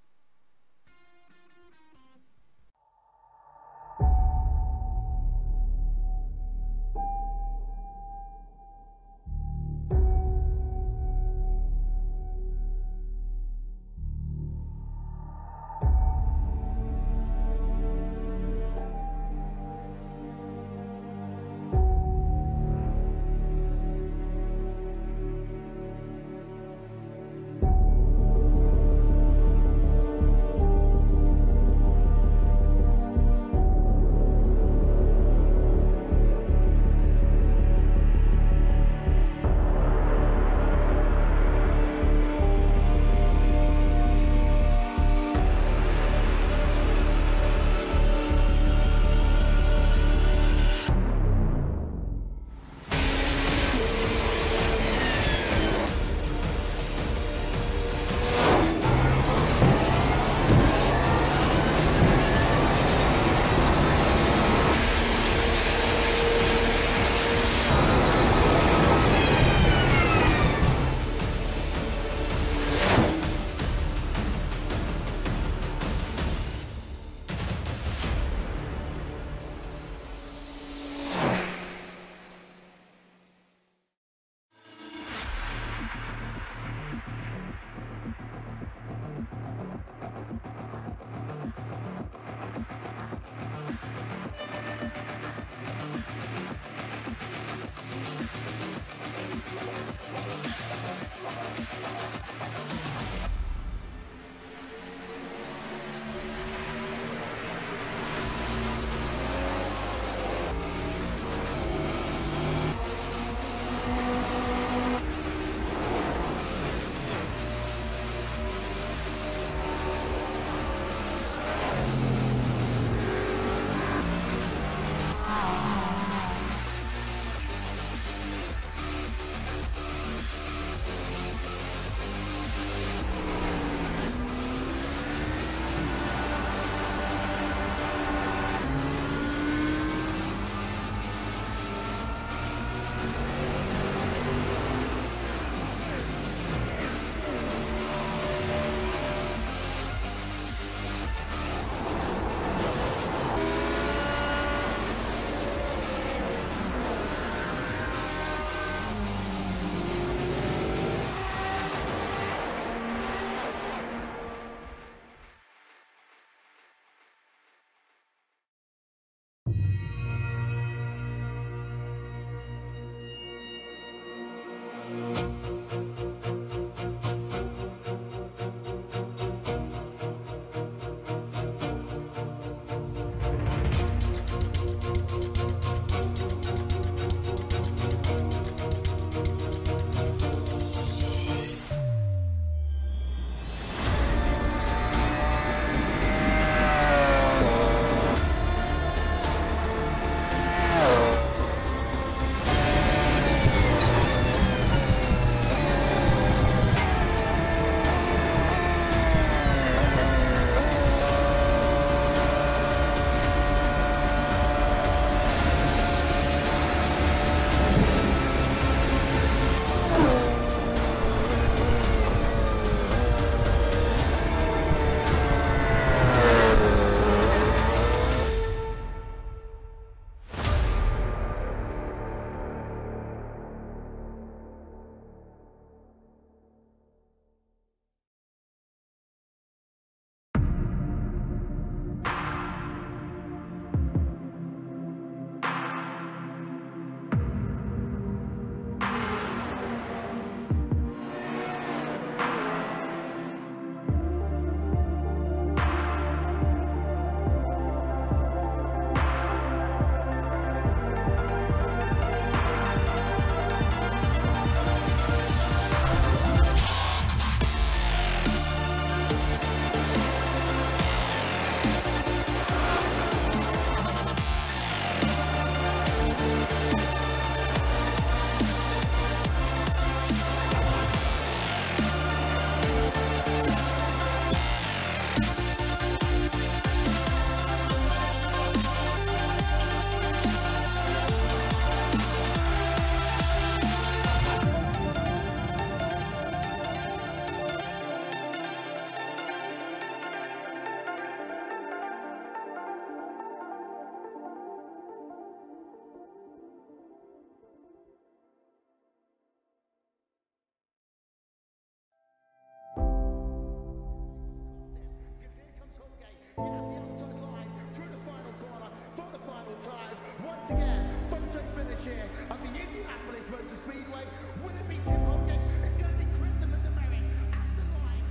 Speedway. Will it be Tim Hogan? It's going to be Christopher DeMary at the line.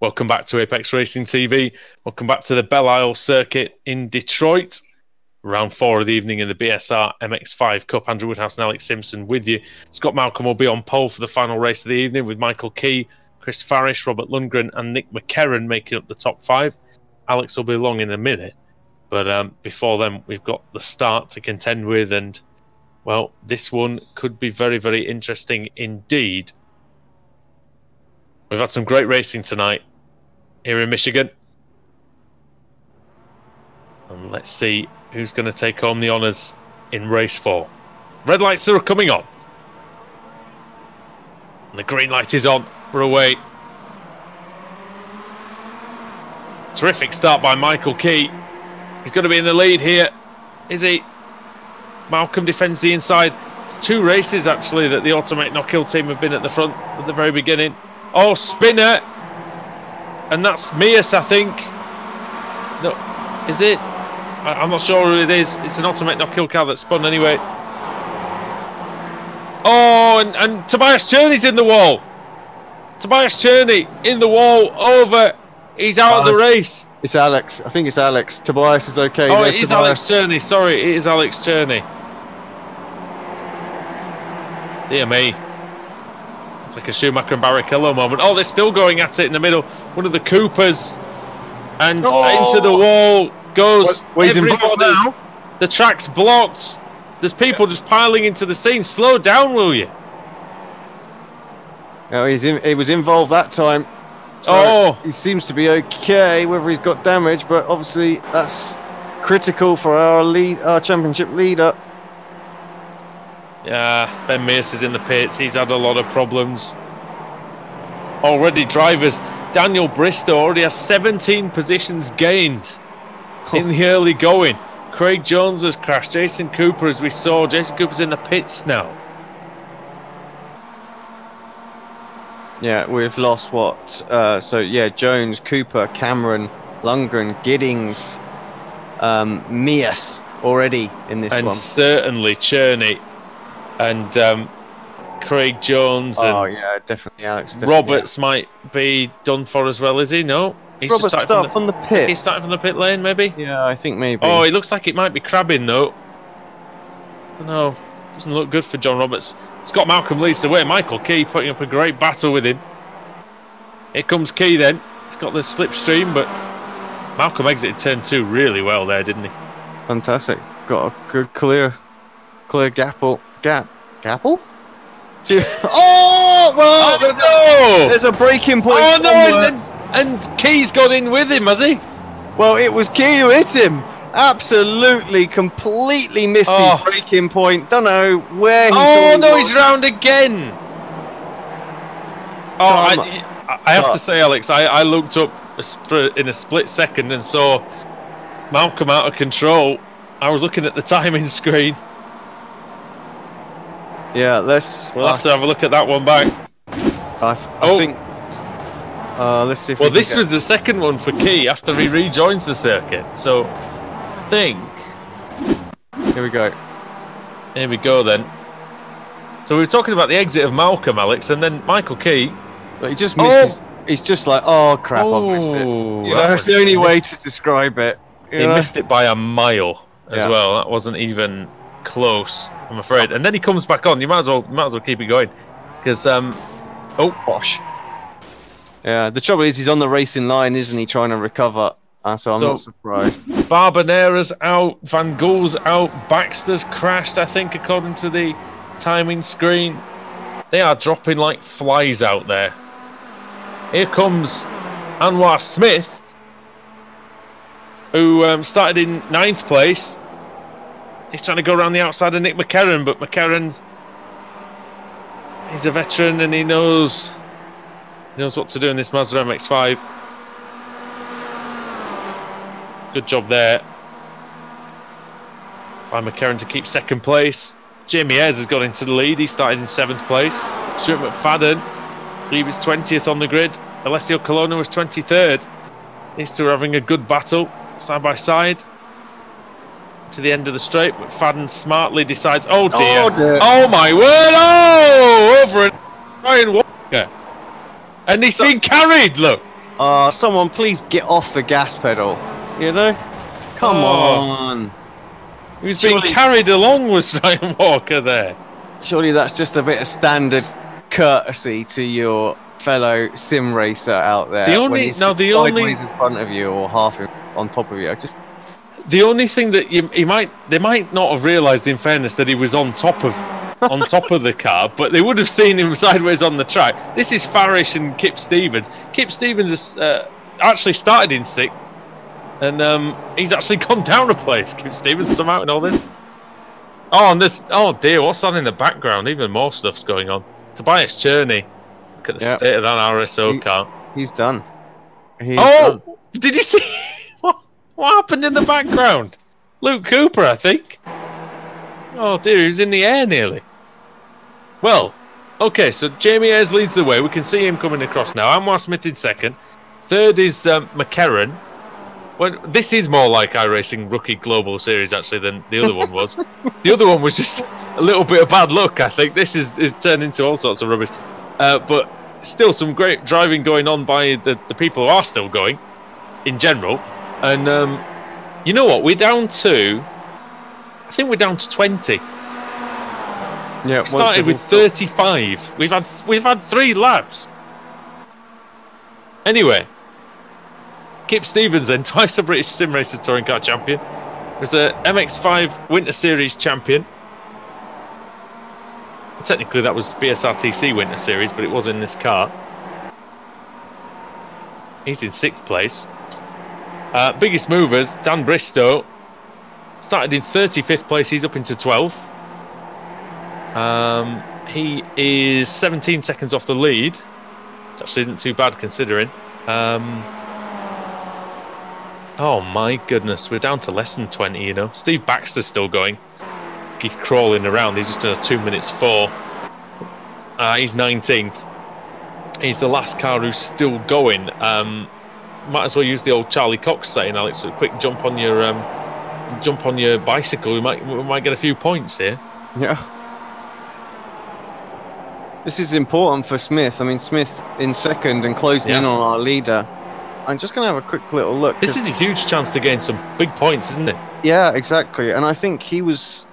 Welcome back to Apex Racing TV. Welcome back to the Belle Isle circuit in Detroit. Round 4 of the evening in the BSR MX5 Cup. Andrew Woodhouse and Alex Simpson with you. Scott Malcolm will be on pole for the final race of the evening with Michael Key, Chris Farish, Robert Lundgren and Nick McKerran making up the top 5. Alex will be along in a minute. But before then, we've got the start to contend with. And, well, this one could be very, very interesting indeed. We've had some great racing tonight here in Michigan. And let's see who's going to take home the honours in race 4. Red lights are coming on. And the green light is on. We're away. Terrific start by Michael Key. He's going to be in the lead here. Is he? Malcolm defends the inside. It's 2 races, actually, that the Automate No-Kill team have been at the front at the very beginning. Oh, spinner. And that's Mias, I think. No, is it? I'm not sure who it is. It's an Automate No-Kill car that spun anyway. Oh, and Tobias Cherney's in the wall. Tobias Cherney in the wall, over. He's out of the race. It's Alex. I think it's Alex. Tobias is okay. Oh, it is Alex Cherney. Sorry, it is Alex Cherney. Dear me. It's like a Schumacher and Barrichello moment. Oh, they're still going at it in the middle. One of the Coopers. And into the wall goes everybody. Now. The track's blocked. There's people just piling into the scene. Slow down, will you? No, he was involved that time. So he seems to be okay, whether he's got damage, but obviously that's critical for our championship leader. Yeah, Ben Mears is in the pits. He's had a lot of problems. Already drivers. Daniel Bristow already has 17 positions gained in the early going. Craig Jones has crashed. Jason Cooper, as we saw. Jason Cooper's in the pits now. Yeah, we've lost what? So, yeah, Jones, Cooper, Cameron, Lundgren, Giddings, Mias already in this one. And certainly Cherney and Craig Jones. Oh, and yeah, definitely Alex. Definitely, Roberts might be done for as well, is he? No? He's Roberts just started from the pit. He's starting from the pit lane, maybe? Yeah, I think maybe. Oh, it looks like it might be crabbing, though. I don't know. Doesn't look good for John Roberts. Scott Malcolm leads the way. Michael Key putting up a great battle with him. Here comes Key then. He's got the slipstream, but Malcolm exited turn 2 really well there, didn't he? Fantastic. Got a good clear gapple. Gapple? Oh, well, there's a breaking point. Oh, no, and Key's got in with him, has he? Well, it was Key who hit him. Absolutely, completely missed his breaking point. Don't know where he. Oh no, he's round again. Oh, I have to say, Alex, I looked up in a split second and saw Malcolm out of control. I was looking at the timing screen. Yeah, we'll have to have a look at that one back. I think. Let's see. If this was the second one for Key after he rejoins the circuit. So. Think. Here we go. Here we go then. So we were talking about the exit of Malcolm, Alex, and then Michael Key. But he just missed. He's just like, oh crap, I've missed it. That's the only way to describe it. He missed it by a mile as well. That wasn't even close, I'm afraid. And then he comes back on. You might as well keep it going, because gosh. Yeah, the trouble is he's on the racing line, isn't he? Trying to recover. So I'm not surprised. Barbanera's out, Van Gool's out, Baxter's crashed, I think, according to the timing screen. They are dropping like flies out there. Here comes Anwar Smith, who started in 9th place. He's trying to go around the outside of Nick McKerran, but McKerran, he's a veteran and he knows what to do in this Mazda MX-5. Good job there by McKerran to keep 2nd place. Jamie Ayres has got into the lead. He started in 7th place. Stuart McFadden, he was 20th on the grid. Alessio Colonna was 23rd. These two are having a good battle, side by side. To the end of the straight, McFadden smartly decides, oh dear. Oh my word, over Ryan Walker. And he's been carried, look. Someone please get off the gas pedal. You know? Come Oh. on. He was being carried along with Ryan Walker there. Surely that's just a bit of standard courtesy to your fellow sim racer out there. The only- when he's no, the sideways only- in front of you or half on top of you. The only thing that they might not have realised, in fairness, that he was on top of the car, but they would have seen him sideways on the track. This is Farish and Kip Stevens. Kip Stevens has actually started in 6th, and he's actually gone down a place. Kip Stevens somehow in all this. Oh, and this. Oh dear, what's on in the background? Even more stuff's going on. Tobias Cherney. Look at the state of that RSO car. He's done. Done. Did you see what happened in the background? Luke Cooper, I think. Oh dear, he was in the air nearly. Well, okay, so Jamie Ayres leads the way. We can see him coming across now. Anwar Smith in 2nd. 3rd is McCarron. Well, this is more like iRacing Rookie Global Series actually than the other one was. The other one was just a little bit of bad luck, I think. This is turned into all sorts of rubbish. But still some great driving going on by the people who are still going in general. And you know what? We're down to... I think we're down to 20. Yeah, we started with 35. We've had 3 laps. Anyway, Kip Stevens then, twice a British Sim Racers Touring Car Champion, was a MX5 Winter Series Champion. Technically that was BSRTC Winter Series, but it was in this car. He's in 6th place. Biggest movers, Dan Bristow, started in 35th place. He's up into 12th. He is 17 seconds off the lead, which actually isn't too bad considering. Oh my goodness, we're down to less than 20, you know. Steve Baxter's still going. He's crawling around. He's just done a 2 minutes 4. He's 19th. He's the last car who's still going. Might as well use the old Charlie Cox saying, Alex, a quick jump on your bicycle. We might get a few points here. Yeah. This is important for Smith. I mean, Smith in 2nd and closing in on our leader. I'm just going to have a quick little look. This is a huge chance to gain some big points, isn't it? Yeah, exactly. And I think he was...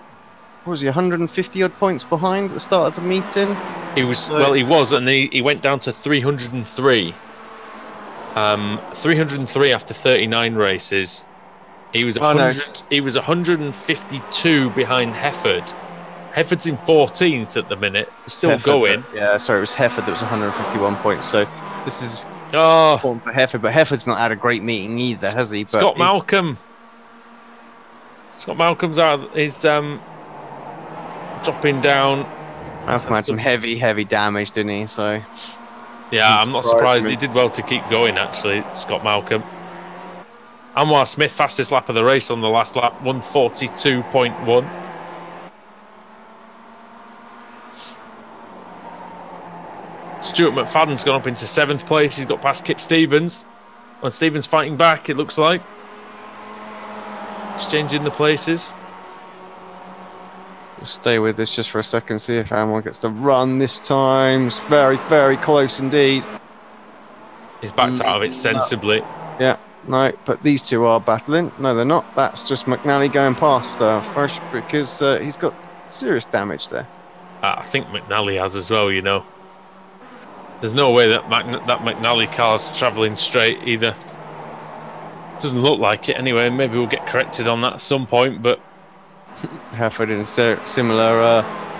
What was he, 150 odd points behind at the start of the meeting? He was, well, he was, and he went down to 303. 303 after 39 races. He was 100. He was 152 behind Hefford. Hefford's in 14th at the minute, still going. Yeah, sorry, it was Hefford that was 151 points. So this is important for Hefford, but Hefford's not had a great meeting either, has he? Scott Malcolm. Scott Malcolm's out. He's dropping down. Malcolm had some heavy damage, didn't he? So yeah, I'm not surprised. He did well to keep going, actually, Scott Malcolm. Anwar Smith, fastest lap of the race on the last lap, 142.1. Stuart McFadden's gone up into 7th place. He's got past Kip Stevens. And Stevens fighting back, it looks like. Exchanging the places. We'll stay with this just for a second, see if Anwar gets the run this time. It's very, very close indeed. He's backed out of it sensibly. Yeah, no, but these two are battling. No, they're not. That's just McNally going past first because he's got serious damage there. I think McNally has as well, you know. There's no way that McNally car's travelling straight either. Doesn't look like it anyway. Maybe we'll get corrected on that at some point, but... Hefford in a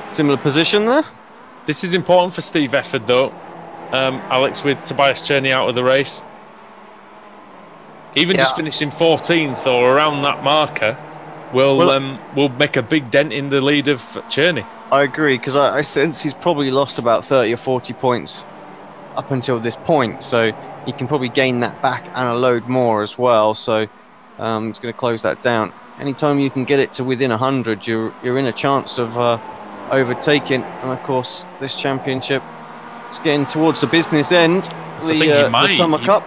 similar position there. This is important for Steve Hefford, though. Alex, with Tobias Cherney out of the race. Even just finishing 14th or around that marker will make a big dent in the lead of Cherney. I agree, because I sense he's probably lost about 30 or 40 points up until this point, so he can probably gain that back and a load more as well. So it's going to close that down. Anytime you can get it to within 100, you're in a chance of overtaking. And of course, this championship is getting towards the business end. The Summer Cup.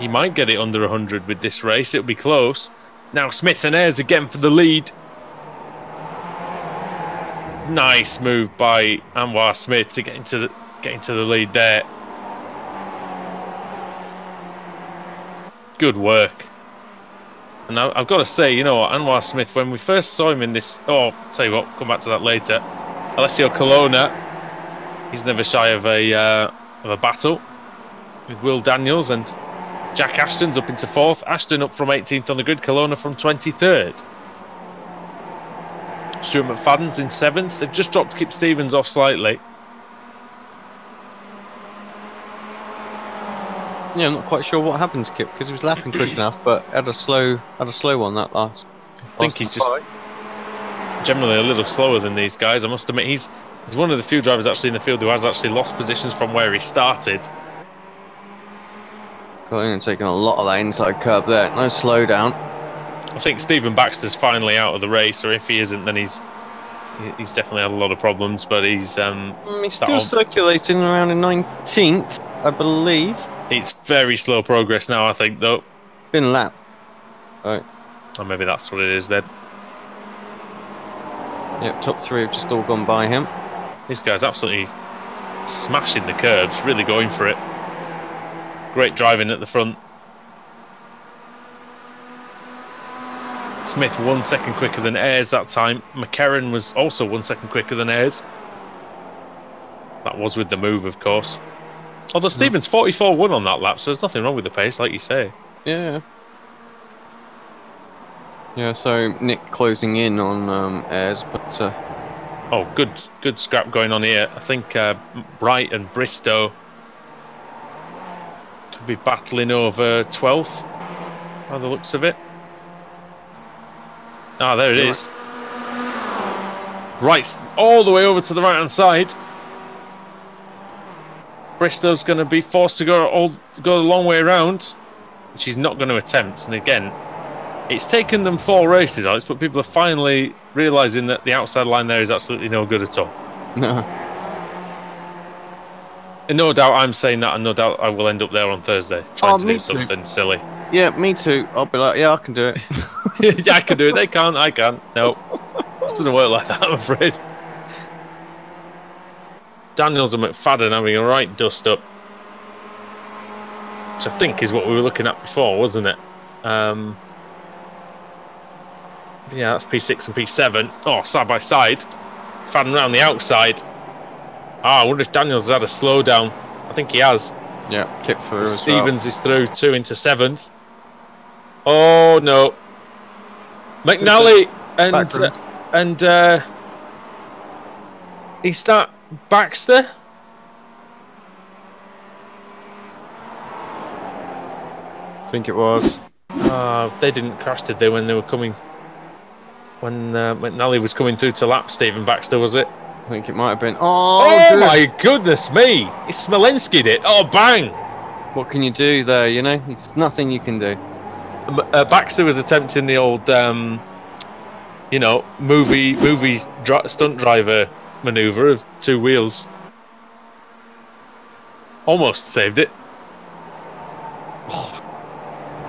He might get it under 100 with this race. It'll be close. Now Smith and Ayres again for the lead. Nice move by Anwar Smith to get into the lead there. good work. And I've got to say, you know what, Anwar Smith, when we first saw him in this... Oh, tell you what, come back to that later. Alessio Colonna, he's never shy of a battle with Will Daniels, and Jack Ashton's up into 4th. Ashton up from 18th on the grid, Colonna from 23rd. Stuart McFadden's in 7th. They've just dropped Kip Stevens off slightly. Yeah, I'm not quite sure what happened to Kip because he was lapping quick enough, but had a slow one that last. I think he's just generally a little slower than these guys. I must admit, he's one of the few drivers actually in the field who has actually lost positions from where he started. Going and taking a lot of that inside curb there. No slowdown. I think Stephen Baxter's finally out of the race, or if he isn't, then he's definitely had a lot of problems. But he's still circulating around in 19th, I believe. It's very slow progress now, I think, though. Been lapped. Right. Or maybe that's what it is then. Yep, top 3 have just all gone by him. This guy's absolutely smashing the curbs, really going for it. Great driving at the front. Smith 1 second quicker than Ayres that time. McCarran was also 1 second quicker than Ayres. That was with the move, of course. Although Stevens 44.1 on that lap, so there's nothing wrong with the pace, like you say. Yeah. Yeah, so Nick closing in on Ayres, but... Oh, good scrap going on here. I think Bright and Bristow could be battling over 12th, by the looks of it. Ah, there it is. Right, all the way over to the right-hand side. Bristow's going to be forced to go the long way around, which he's not going to attempt. And again, it's taken them 4 races, Alex, but people are finally realising that the outside line there is absolutely no good at all. No. And no doubt I'm saying that, and no doubt I will end up there on Thursday trying to do something silly. Yeah, me too. I'll be like, yeah, I can do it. Yeah, I can do it. They can't. I can't. No, it doesn't work like that, I'm afraid. Daniels and McFadden having a right dust up, which I think is what we were looking at before, wasn't it? Yeah, that's P6 and P7. Oh, side by side. Fadden round the outside. I wonder if Daniels has had a slowdown. I think he has. Yeah, kicked through as well. Stevens is through 2 into 7th. Oh no. McNally and is that Baxter? I think it was. They didn't crash, did they, when they were coming? When McNally was coming through to lap Stephen Baxter, was it? I think it might have been. Oh my goodness me! It's Smolenski'd it. Oh, bang! What can you do there, you know? It's nothing you can do. Baxter was attempting the old, you know, movie stunt driver manoeuvre of 2 wheels. Almost saved it. Oh,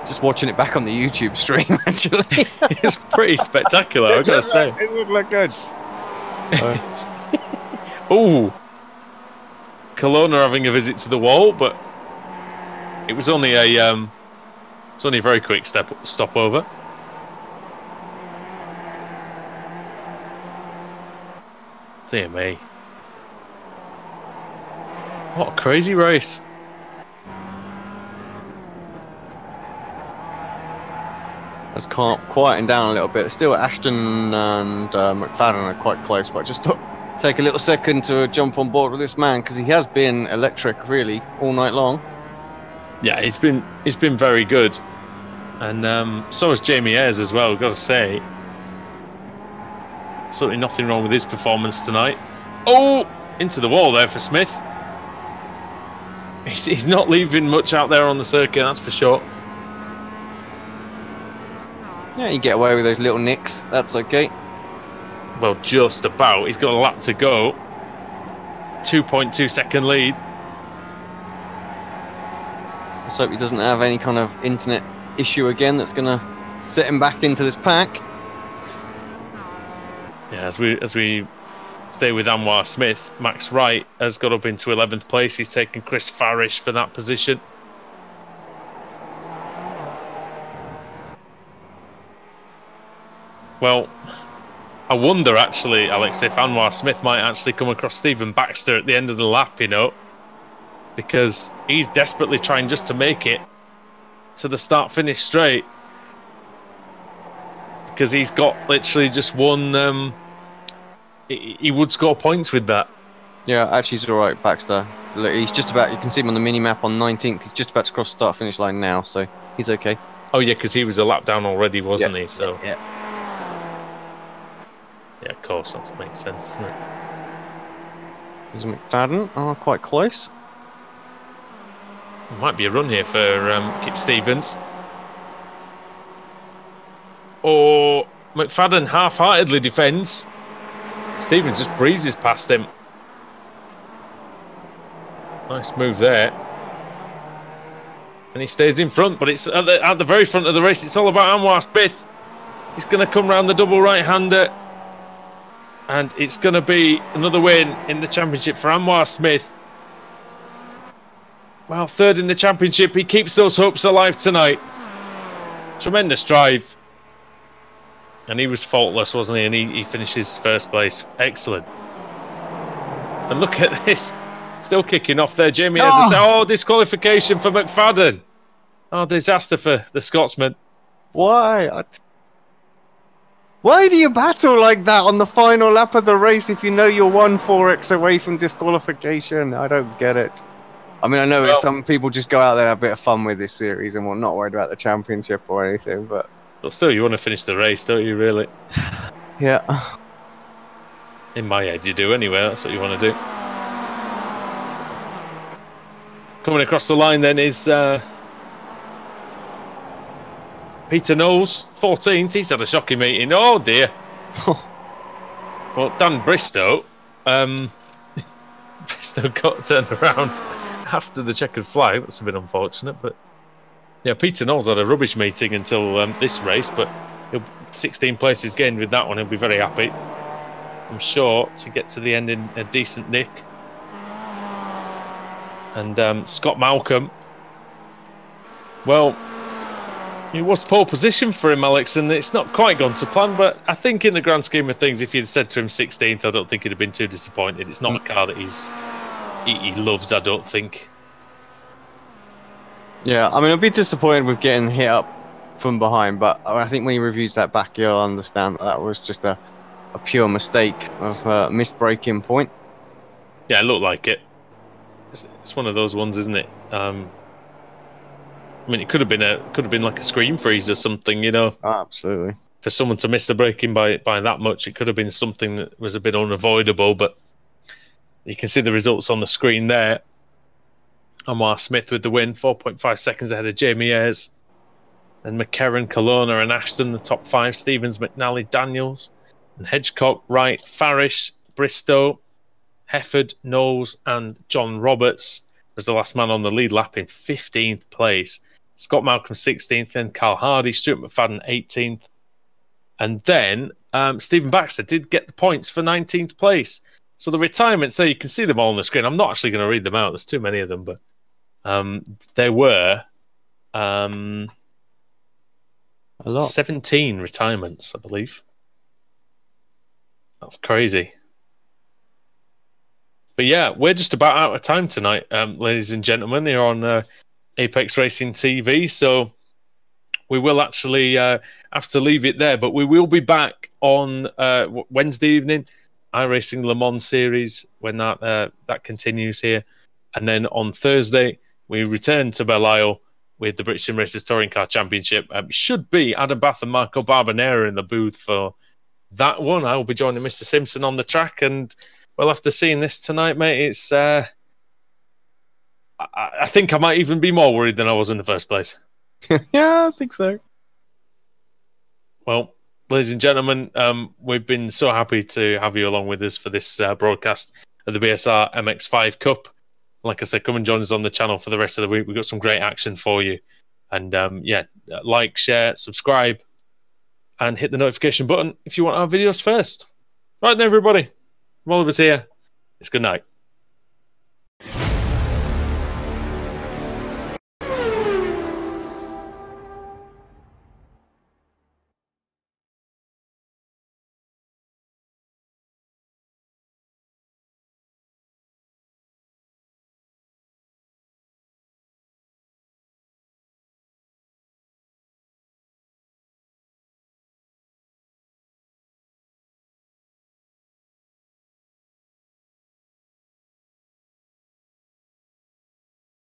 just watching it back on the YouTube stream, actually. It's pretty spectacular, I've got to say. It would look good. Oh, Colonna having a visit to the wall, but it was only a very quick stopover. Dear me, what a crazy race! Let's quieten down a little bit. Still, Ashton and McFadden are quite close, but I just thought take a little second to jump on board with this man because he has been electric really all night long. Yeah, he's been very good, and so has Jamie Ayres as well. I've got to say, certainly nothing wrong with his performance tonight. Oh, into the wall there for Smith. He's not leaving much out there on the circuit, that's for sure. Yeah, you get away with those little nicks. That's okay. Well, just about. He's got a lap to go. 2.2 second lead. Let's hope he doesn't have any kind of internet issue again that's going to set him back into this pack. Yeah, as we stay with Anwar Smith, Max Wright has got up into 11th place. He's taken Chris Farish for that position. Well, I wonder actually, Alex, if Anwar Smith might actually come across Stephen Baxter at the end of the lap, you know, because he's desperately trying just to make it to the start-finish straight. Because he's got literally just one. He would score points with that. Yeah, actually, he's all right, Baxter. Look, he's just about. You can see him on the mini map on 19th. He's just about to cross the start-finish line now, so he's okay. Oh yeah, because he was a lap down already, wasn't Yeah, he? So yeah. Yeah, of course, that makes sense, doesn't it? There's McFadden. Oh, quite close. Might be a run here for Kip Stevens. Or McFadden half-heartedly defends. Stevens just breezes past him. Nice move there. And he stays in front, but it's at the very front of the race. It's all about Anwar Smith. He's going to come round the double right-hander. And it's going to be another win in the championship for Anwar Smith. Well, third in the championship. He keeps those hopes alive tonight. Tremendous drive. And he was faultless, wasn't he? And he finishes first place. Excellent. And look at this. Still kicking off there. Jamie has a disqualification for McFadden. Oh, disaster for the Scotsman. Why? Why do you battle like that on the final lap of the race if you know you're 1-4x away from disqualification? I don't get it. I mean, I know some people just go out there and have a bit of fun with this series and we're not worried about the championship or anything, but still, you want to finish the race, don't you, really? Yeah. In my head, you do anyway. That's what you want to do. Coming across the line then is Peter Knowles, 14th. He's had a shocking meeting. Oh, dear. Well, Dan Bristow. Bristow got turned around after the checkered flag. That's a bit unfortunate, but yeah, Peter Knowles had a rubbish meeting until this race, but 16 places gained with that one. He'll be very happy, I'm sure, to get to the end in a decent nick. And Scott Malcolm, well, it was pole position for him, Alex, and it's not quite gone to plan, but I think in the grand scheme of things, if you'd said to him 16th, I don't think he'd have been too disappointed. It's not a car that he loves, I don't think. Yeah, I mean, I'd be disappointed with getting hit up from behind, but I think when he reviews that back, you'll understand that was just a pure mistake of a missed braking point. Yeah, it looked like it. It's one of those ones, isn't it? I mean, it could have been like a screen freeze or something, you know. Oh, absolutely. For someone to miss the braking by that much, it could have been something that was a bit unavoidable. But you can see the results on the screen there. Anwar Smith with the win, 4.5 seconds ahead of Jamie Ayres. And McCarran, Colonna and Ashton, the top five. Stevens, McNally, Daniels. And Hedgecock, Wright, Farish, Bristow, Hefford, Knowles and John Roberts was the last man on the lead lap in 15th place. Scott Malcolm 16th, then Carl Hardy, Stuart McFadden 18th. And then Stephen Baxter did get the points for 19th place. So the retirements there, you can see them all on the screen. I'm not actually going to read them out. There's too many of them, but there were a lot. 17 retirements, I believe. That's crazy. But yeah, we're just about out of time tonight, ladies and gentlemen, here on Apex Racing TV. So we will actually have to leave it there, but we will be back on Wednesday evening, iRacing Le Mans series, when that continues here. And then on Thursday, we return to Belle Isle with the British Sim Racers Touring Car Championship. Should be Adam Bath and Marco Barbanera in the booth for that one. I will be joining Mr. Simpson on the track, and well, after seeing this tonight, mate, it's I think I might even be more worried than I was in the first place. Yeah, I think so. Well, ladies and gentlemen, we've been so happy to have you along with us for this broadcast of the BSR MX5 Cup. Like I said, come and join us on the channel for the rest of the week. We've got some great action for you. And yeah, like, share, subscribe, and hit the notification button if you want our videos first. Right then, everybody. From all of us here, it's good night.